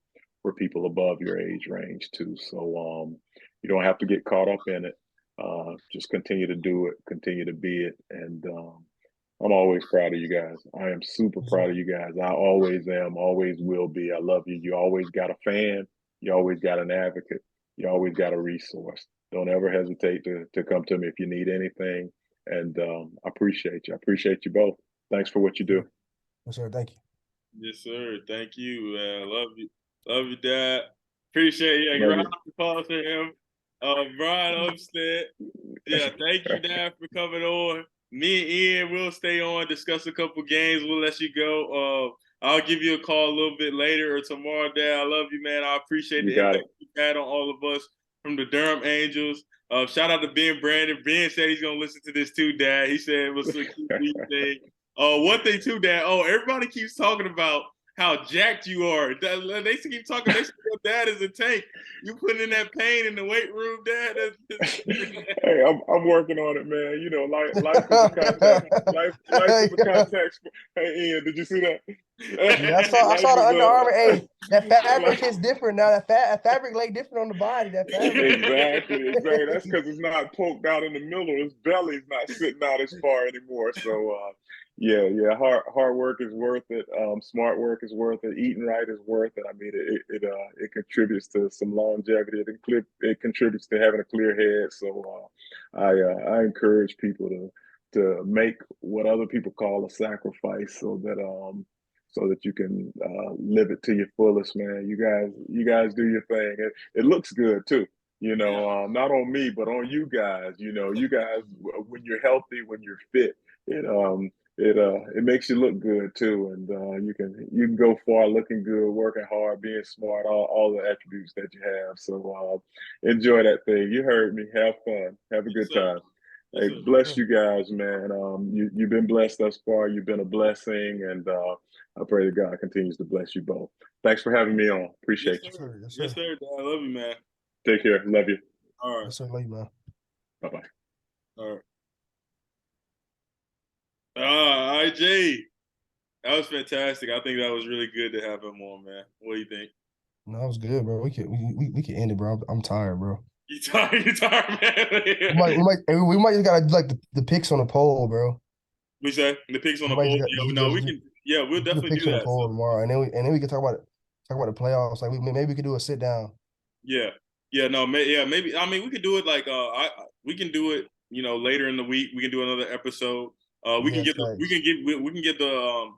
people above your age range too. So you don't have to get caught up in it. Just continue to do it, continue to be it, and I'm always proud of you guys. I am super Yes, proud sir. of you guys. I always am, always will be. I love you. You always got a fan. You always got an advocate. You always got a resource. Don't ever hesitate to come to me if you need anything. And I appreciate you. I appreciate you both. Thanks for what you do. Yes, sir. Thank you. Yes, sir. Thank you. I love you. Love you, Dad. Appreciate it. Yeah, Love round you. of applause for him. Bryan Umstead. Yeah, thank you, Dad, for coming on. Me and Ian will stay on, discuss a couple games. We'll let you go. I'll give you a call a little bit later or tomorrow, Dad. I love you, man. I appreciate You the got impact it. you had on all of us from the Durham Angels. Shout out to Ben Brandon. Ben said he's gonna listen to this too, Dad. He said it was a cute thing. One thing too, Dad. Oh, everybody keeps talking about how jacked you are. They keep talking. They say your dad is a tank. You putting in that pain in the weight room, Dad. Hey, I'm working on it, man. You know, life is a contact. Life is a contact. Hey, Ian, did you see that? Yeah, I Life saw the is Under Armour. Hey, that fabric life, hits different now. That fabric lay different on the body. That fabric. exactly. That's because it's not poked out in the middle. His belly's not sitting out as far anymore. So, yeah. Hard work is worth it. Smart work is worth it. Eating right is worth it. I mean, it contributes to some longevity. It contributes to having a clear head. So, I encourage people to make what other people call a sacrifice, so that you can live it to your fullest, man. You guys do your thing. It looks good too. You know, not on me, but on you guys. You know, you guys, when you're healthy, when you're fit, it it makes you look good too, and you can go far looking good, working hard, being smart, all the attributes that you have. So enjoy that thing. You heard me. Have fun. Have a Yes, good sir. time. Yes, Hey, sir. bless you guys, man. You've been blessed thus far. You've been a blessing, and I pray that God continues to bless you both. Thanks for having me on. Yes, Appreciate you. sir. Yes, Yes, sir. sir. Dad. I love you, man. Take care. Love you. All right. Yes, sir. Love you, man. Bye bye. All right. IJ. That was fantastic. I think that was really good to have him on, man. What do you think? No, that was good, bro. We can end it, bro. I'm tired, bro. You tired? You tired, We man? might we might we might just gotta do like the picks on the poll, bro. We say the picks on We the might poll. just, Yeah, no, we can. Yeah, we'll do the definitely picks do on the that. So poll tomorrow, and then we can talk about the playoffs. Like maybe we could do a sit down. yeah, yeah, no, yeah, maybe. I mean, we could do it like we can do it. You know, later in the week, we can do another episode. We can Yeah, get the thanks. we can get the The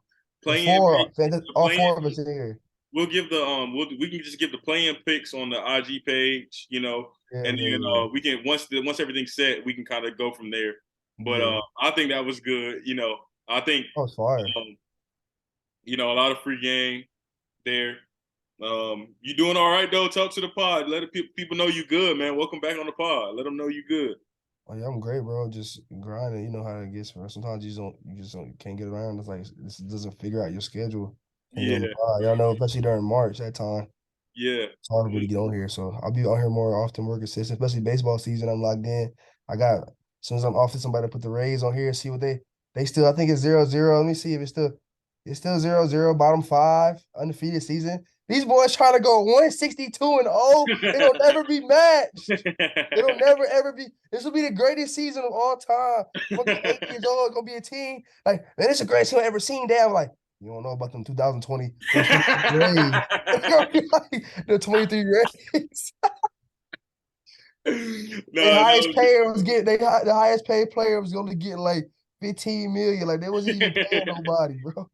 playing four, the all playing. four of us in here. We'll give the we can just give the playing picks on the IG page, you know, Yeah, and yeah, then yeah. we can once everything's set, we can kind of go from there. But Yeah. I think that was good. You know, I think That was fire. um, you know, a lot of free game there. You doing all right though? Talk to the pod. Let people know you good, man. Welcome back on the pod. Let them know you good. Oh yeah, I'm great, bro. Just grinding. You know how it gets, bro. Sometimes you just don't can't get around. It's like this doesn't figure out your schedule. Can't get on the Yeah, pod. Y'all know, especially during March that time. yeah, It's hard for me to get on here. So I'll be on here more often, more consistent, especially baseball season. I'm locked in. As soon as I'm off to somebody put the Rays on here, see what they still, I think it's 0-0. Let me see if it's still 0-0, bottom five, undefeated season. These boys trying to go 162-0. It'll never be matched. It'll never ever be. This will be the greatest season of all time. I'm gonna be 8 years old. It's gonna be a team. Like, man, it's the greatest team I've ever seen. Damn, like, you don't know about them 2020, them 23 Rays. It's gonna be like the 23 Rays. The no, highest payer was getting the highest paid player was gonna get like 15 million. Like, they wasn't even paying nobody, bro.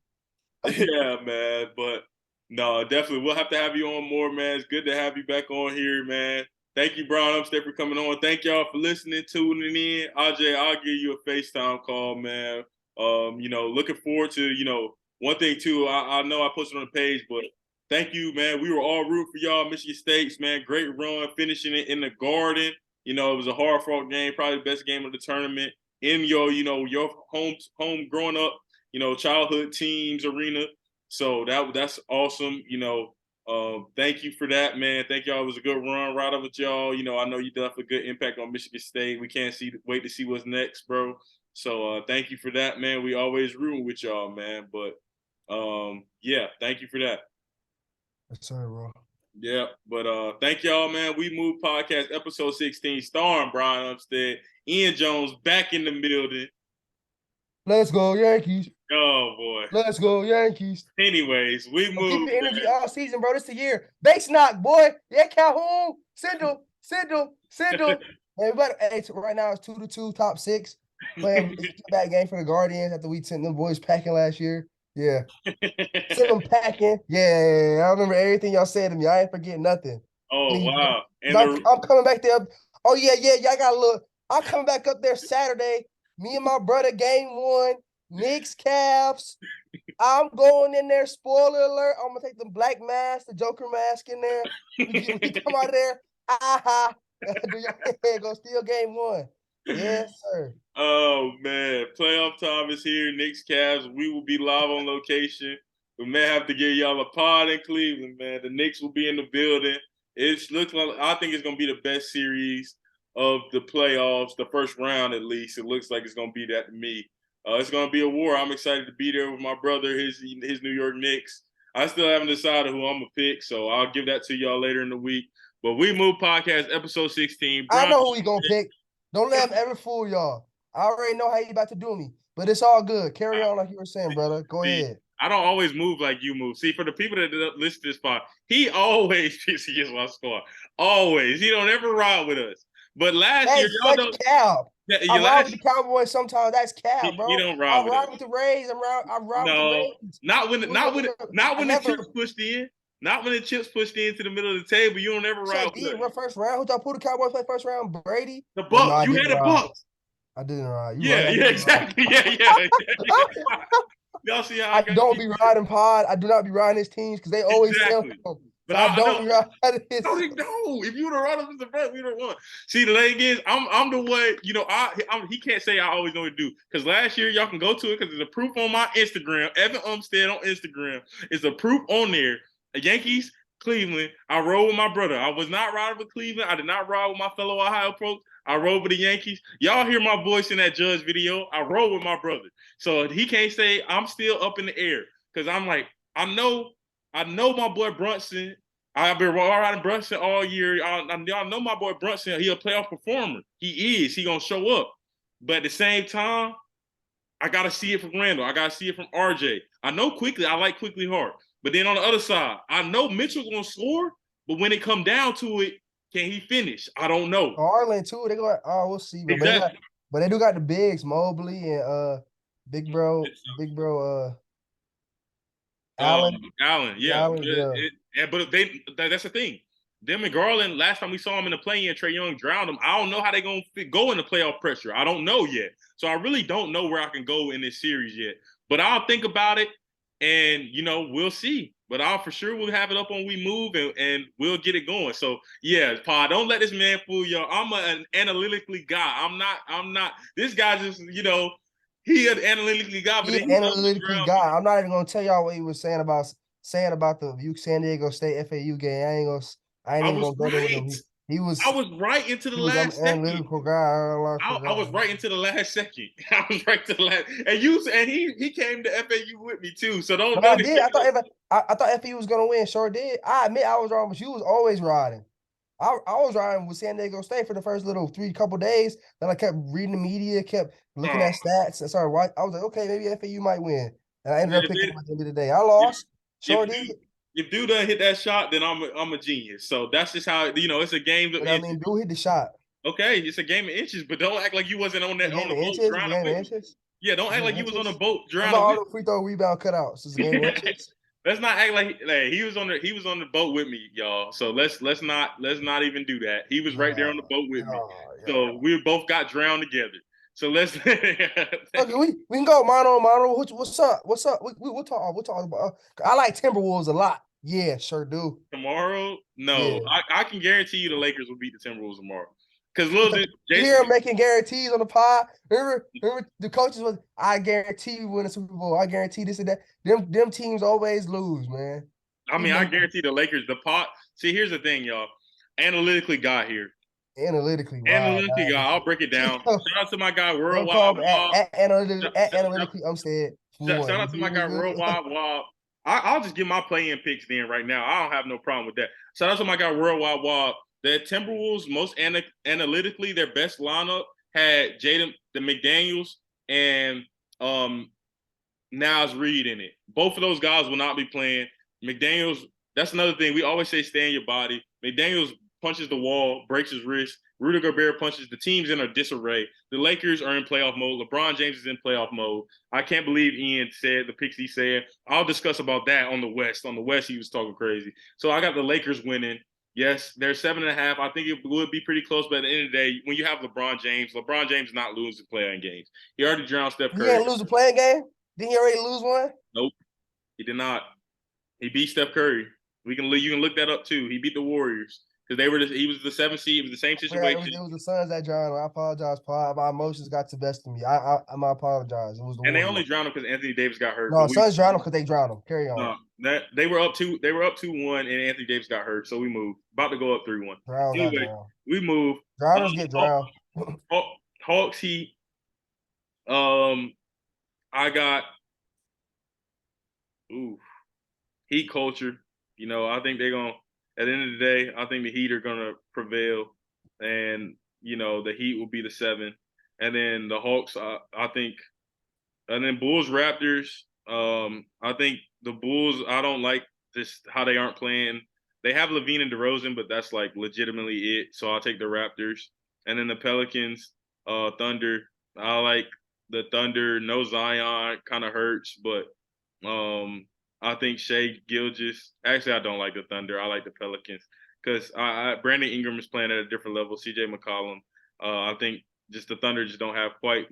yeah, man. But no, definitely, we'll have to have you on more, man. It's good to have you back on here, man. Thank you, Bryan Umstead, for coming on. Thank y'all for listening, tuning in. AJ, I'll give you a FaceTime call, man. You know, looking forward to, you know, one thing too. I know I posted on the page, but thank you, man. We were all rooting for y'all, Michigan State's, man. Great run, finishing it in the Garden. You know, it was a hard fought game, probably the best game of the tournament in your, you know, your home growing up, you know, childhood teams arena. So that's awesome. You know, thank you for that, man. Thank y'all. It was a good run right up with y'all. You know, I know you left a good impact on Michigan State. We can't wait to see what's next, bro. So thank you for that, man. We always rooting with y'all, man. But yeah, thank you for that. Yes, sir, bro. Yeah, but thank y'all, man. We Move Podcast, episode 16, starring Bryan Umstead, Ian Jones back in the building. Let's go, Yankees. Oh boy. Let's go, Yankees. Anyways, we I'm keeping move. the energy all season, bro. This the year. Base knock, boy. Yeah, Calhoun. Sindel. Man, right now it's 2-2, top six. Playing bad game for the Guardians after we sent them boys packing last year. Yeah. Send them packing. Yeah, I remember everything y'all said to me. I ain't forget nothing. Oh Cleveland. wow! And the I'm coming back there. Oh yeah. I got a little. I'm coming back up there Saturday. Me and my brother, game 1, Knicks, Cavs. I'm going in there. Spoiler alert! I'm gonna take the black mask, the Joker mask in there. We come out of there. Aha! Do your head go steal game 1? Yes, sir. oh man, playoff time is here. Knicks, Cavs. We will be live on location. We may have to give y'all a pod in Cleveland, man. The Knicks will be in the building. It looks like I think it's gonna be the best series of the playoffs, the first round at least. It looks like it's gonna be that to me. It's gonna be a war. I'm excited to be there with my brother, his New York Knicks. I still haven't decided who I'm gonna pick, so I'll give that to y'all later in the week. But We Move Podcast, episode 16. I Bryan know who we gonna pick. Don't let him ever fool y'all. I already know how you about to do me, but it's all good. Carry on like you were saying, brother. Go ahead. I don't always move like you move. See, for the people that listen to this pod, he always picks against my squad. Always. He don't ever ride with us. But last year, y'all know cap. I ride with last the Cowboys sometimes. That's cap, bro. he don't ride I with ride us. with the Rays. I ride with the No, Rays. not when the never chips pushed in. Not when the chips pushed into the middle of the table. You don't ever ride with us. First round. Who y'all pull the Cowboys play first round? Brady? The Well, no, Bucks. I You didn't had the ride. Bucks. I didn't ride. You Yeah, right. yeah, exactly. Yeah. Y'all see how I don't be riding pod. I do not be riding his teams because they always tell me. But I don't be riding his. No, if you would have run up to the front, we would have won. See, the thing is, I'm the one. You know, he can't say I always know what to do because last year y'all can go to it because there's a proof on my Instagram. Evan Umstead on Instagram is a proof on there. The Yankees, Cleveland. I rode with my brother. I was not riding with Cleveland. I did not ride with my fellow Ohio folks. I rode with the Yankees. Y'all hear my voice in that Judge video. I rode with my brother. So he can't say I'm still up in the air because I'm like, I know my boy Brunson. I've been riding Brunson all year. Y'all know my boy Brunson. He a playoff performer. He is. He gonna show up. But at the same time, I gotta see it from Randall. I gotta see it from RJ. I know Quickly. I like Quickly hard. But then on the other side, I know Mitchell's gonna score. But when it come down to it, can he finish? I don't know. Harlan too. They go. Oh, we'll see. Exactly. But they do got the bigs, Mobley and Big Bro, Allen. Allen, yeah. Allen, yeah. But that's the thing. Them and Garland, last time we saw him in the play-in, Trae Young drowned him. I don't know how they're going to go in the playoff pressure. I don't know yet. So I really don't know where I can go in this series yet. But I'll think about it, and, we'll see. But I'll for sure we'll have it up on We Move, and we'll get it going. So, yeah, Pa, don't let this man fool y'all. I'm an analytically guy. I'm not. This guy just, he an analytically guy, but He analytically guy. I'm not even gonna tell y'all what he was saying about the San Diego State FAU game. I ain't even gonna go there with him. I was right into the last second. Analytical guy. I was right into the last second. I was right to the last, and he came to FAU with me too. So don't. I did. I thought FAU was gonna win. Sure did. I admit I was wrong, but you was always riding. I was riding with San Diego State for the first couple days. Then I kept reading the media, kept looking at stats, and started watching. I was like, okay, maybe FAU might win, and I ended up picking them at the end of the day. I lost. Sure did. If dude doesn't hit that shot, then I'm a genius. So that's just how it's a game. But I mean, dude hit the shot. Okay, it's a game of inches, but don't act like you wasn't on that on the boat drowning with me. Yeah, don't act like you was on a boat drowning. All the free throw rebound cutouts. It's a game of inches. Let's not act like he was on the boat with me, y'all. So let's not even do that. He was right there on the boat with me. So we both got drowned together. So let's okay, we can go mano. What's up? We'll talk about I like Timberwolves a lot. Yeah, sure do. Tomorrow? No. Yeah. I can guarantee you the Lakers will beat the Timberwolves tomorrow. Because Jason making guarantees on the pod. Remember the coaches was, I guarantee you win the Super Bowl. I guarantee this and that. Them teams always lose, man. I mean, I guarantee the Lakers, the pot. See, here's the thing, y'all. Analytically got here. Analytically, I'll break it down. Shout out to my guy Worldwide. Analytically, Umstead. Shout out to my guy Worldwide Wob. I'll just get my play-in picks then right now. I don't have no problem with that. Shout out to my guy Worldwide Wob. The Timberwolves, most analytically, their best lineup had Jaden the McDaniels and Naz Reid in it. Both of those guys will not be playing. McDaniels, that's another thing. We always say stay in your body. McDaniels punches the wall, breaks his wrist. Rudy Gobert punches. The team's in a disarray. The Lakers are in playoff mode. LeBron James is in playoff mode. I can't believe Ian said the picks he said. I'll discuss about that on the West. On the West, he was talking crazy. So I got the Lakers winning. Yes, they're 7.5. I think it would be pretty close, but at the end of the day, when you have LeBron James is not losing playing games. He already drowned Steph Curry. He didn't lose a playing game? Didn't he already lose one? Nope, he did not. He beat Steph Curry. You can look that up too. He beat the Warriors because he was the 7th seed. It was the same situation. It was the Suns that drowned him. I apologize, Paul. My emotions got the best of me. I apologize. It was the and Warriors. they only drowned him because Anthony Davis got hurt. No, Suns drowned him because they drowned him. Carry on. No, they were up 2-1, and Anthony Davis got hurt, so we moved. About to go up 3-1. Anyway, we move. Drowners get drowned. Hawks Heat. I got Heat culture. You know, I think they're gonna. At the end of the day, I think the Heat are gonna prevail, and you know the Heat will be the 7, and then the Hawks. I think, and then Bulls Raptors. I think the Bulls. I don't like this how they aren't playing. They have Levine and DeRozan, but that's like legitimately it. So I'll take the Raptors, and then the Pelicans. Thunder. I like the Thunder. No Zion kind of hurts, but I think Shai Gilgeous. Actually, I don't like the Thunder. I like the Pelicans because Brandon Ingram is playing at a different level. CJ McCollum. I think just the Thunder just don't have quite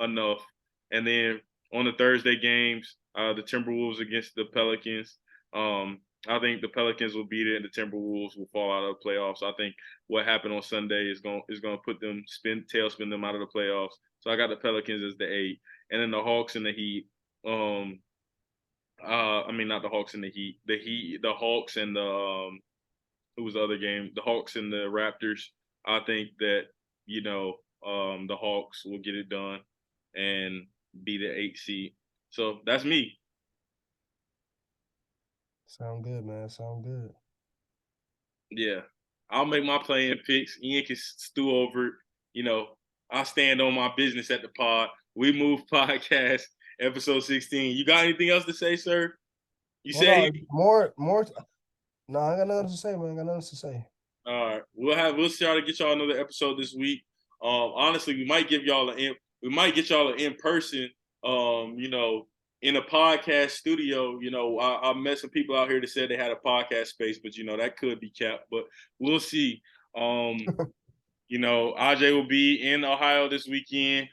enough. And then on the Thursday games, the Timberwolves against the Pelicans. I think the Pelicans will beat it, and the Timberwolves will fall out of the playoffs. I think what happened on Sunday is going to put them tailspin them out of the playoffs. So I got the Pelicans as the 8, and then the Hawks and the Heat. I mean not the Hawks and the Heat. The Hawks and the who was the other game? The Hawks and the Raptors. I think that the Hawks will get it done and be the 8 seed. So that's me. Sound good, man. Sound good. Yeah. I'll make my playing picks. Ian can stew over it. You know, I stand on my business at the pod. We Move Podcast, episode 16. You got anything else to say, sir? You said more. No, I got nothing to say, man. I got nothing to say. All right. We'll try to get y'all another episode this week. Honestly, we might get y'all an in-person, in a podcast studio. You know, I met some people out here that said they had a podcast space, but that could be capped. But we'll see. AJ will be in Ohio this weekend.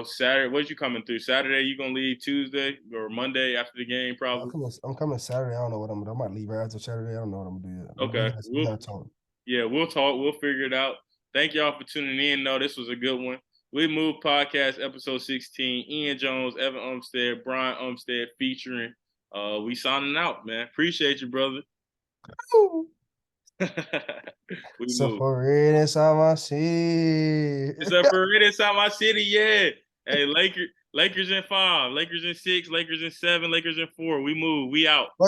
Saturday. What you coming through? Saturday, you gonna leave Tuesday or Monday after the game? Probably. I'm coming Saturday. I don't know what I'm gonna do. I might leave right after Saturday. I don't know what I'm gonna do yet. Okay. We'll talk. We'll figure it out. Thank y'all for tuning in. No, this was a good one. We Move Podcast, episode 16. Ian Jones, Evan Umstead, Bryan Umstead featuring. We signing out, man. Appreciate you, brother. It's a parade inside my city. It's a parade inside my city, yeah. Hey, Lakers in 5, Lakers in 6, Lakers in 7, Lakers in 4. We move. We out.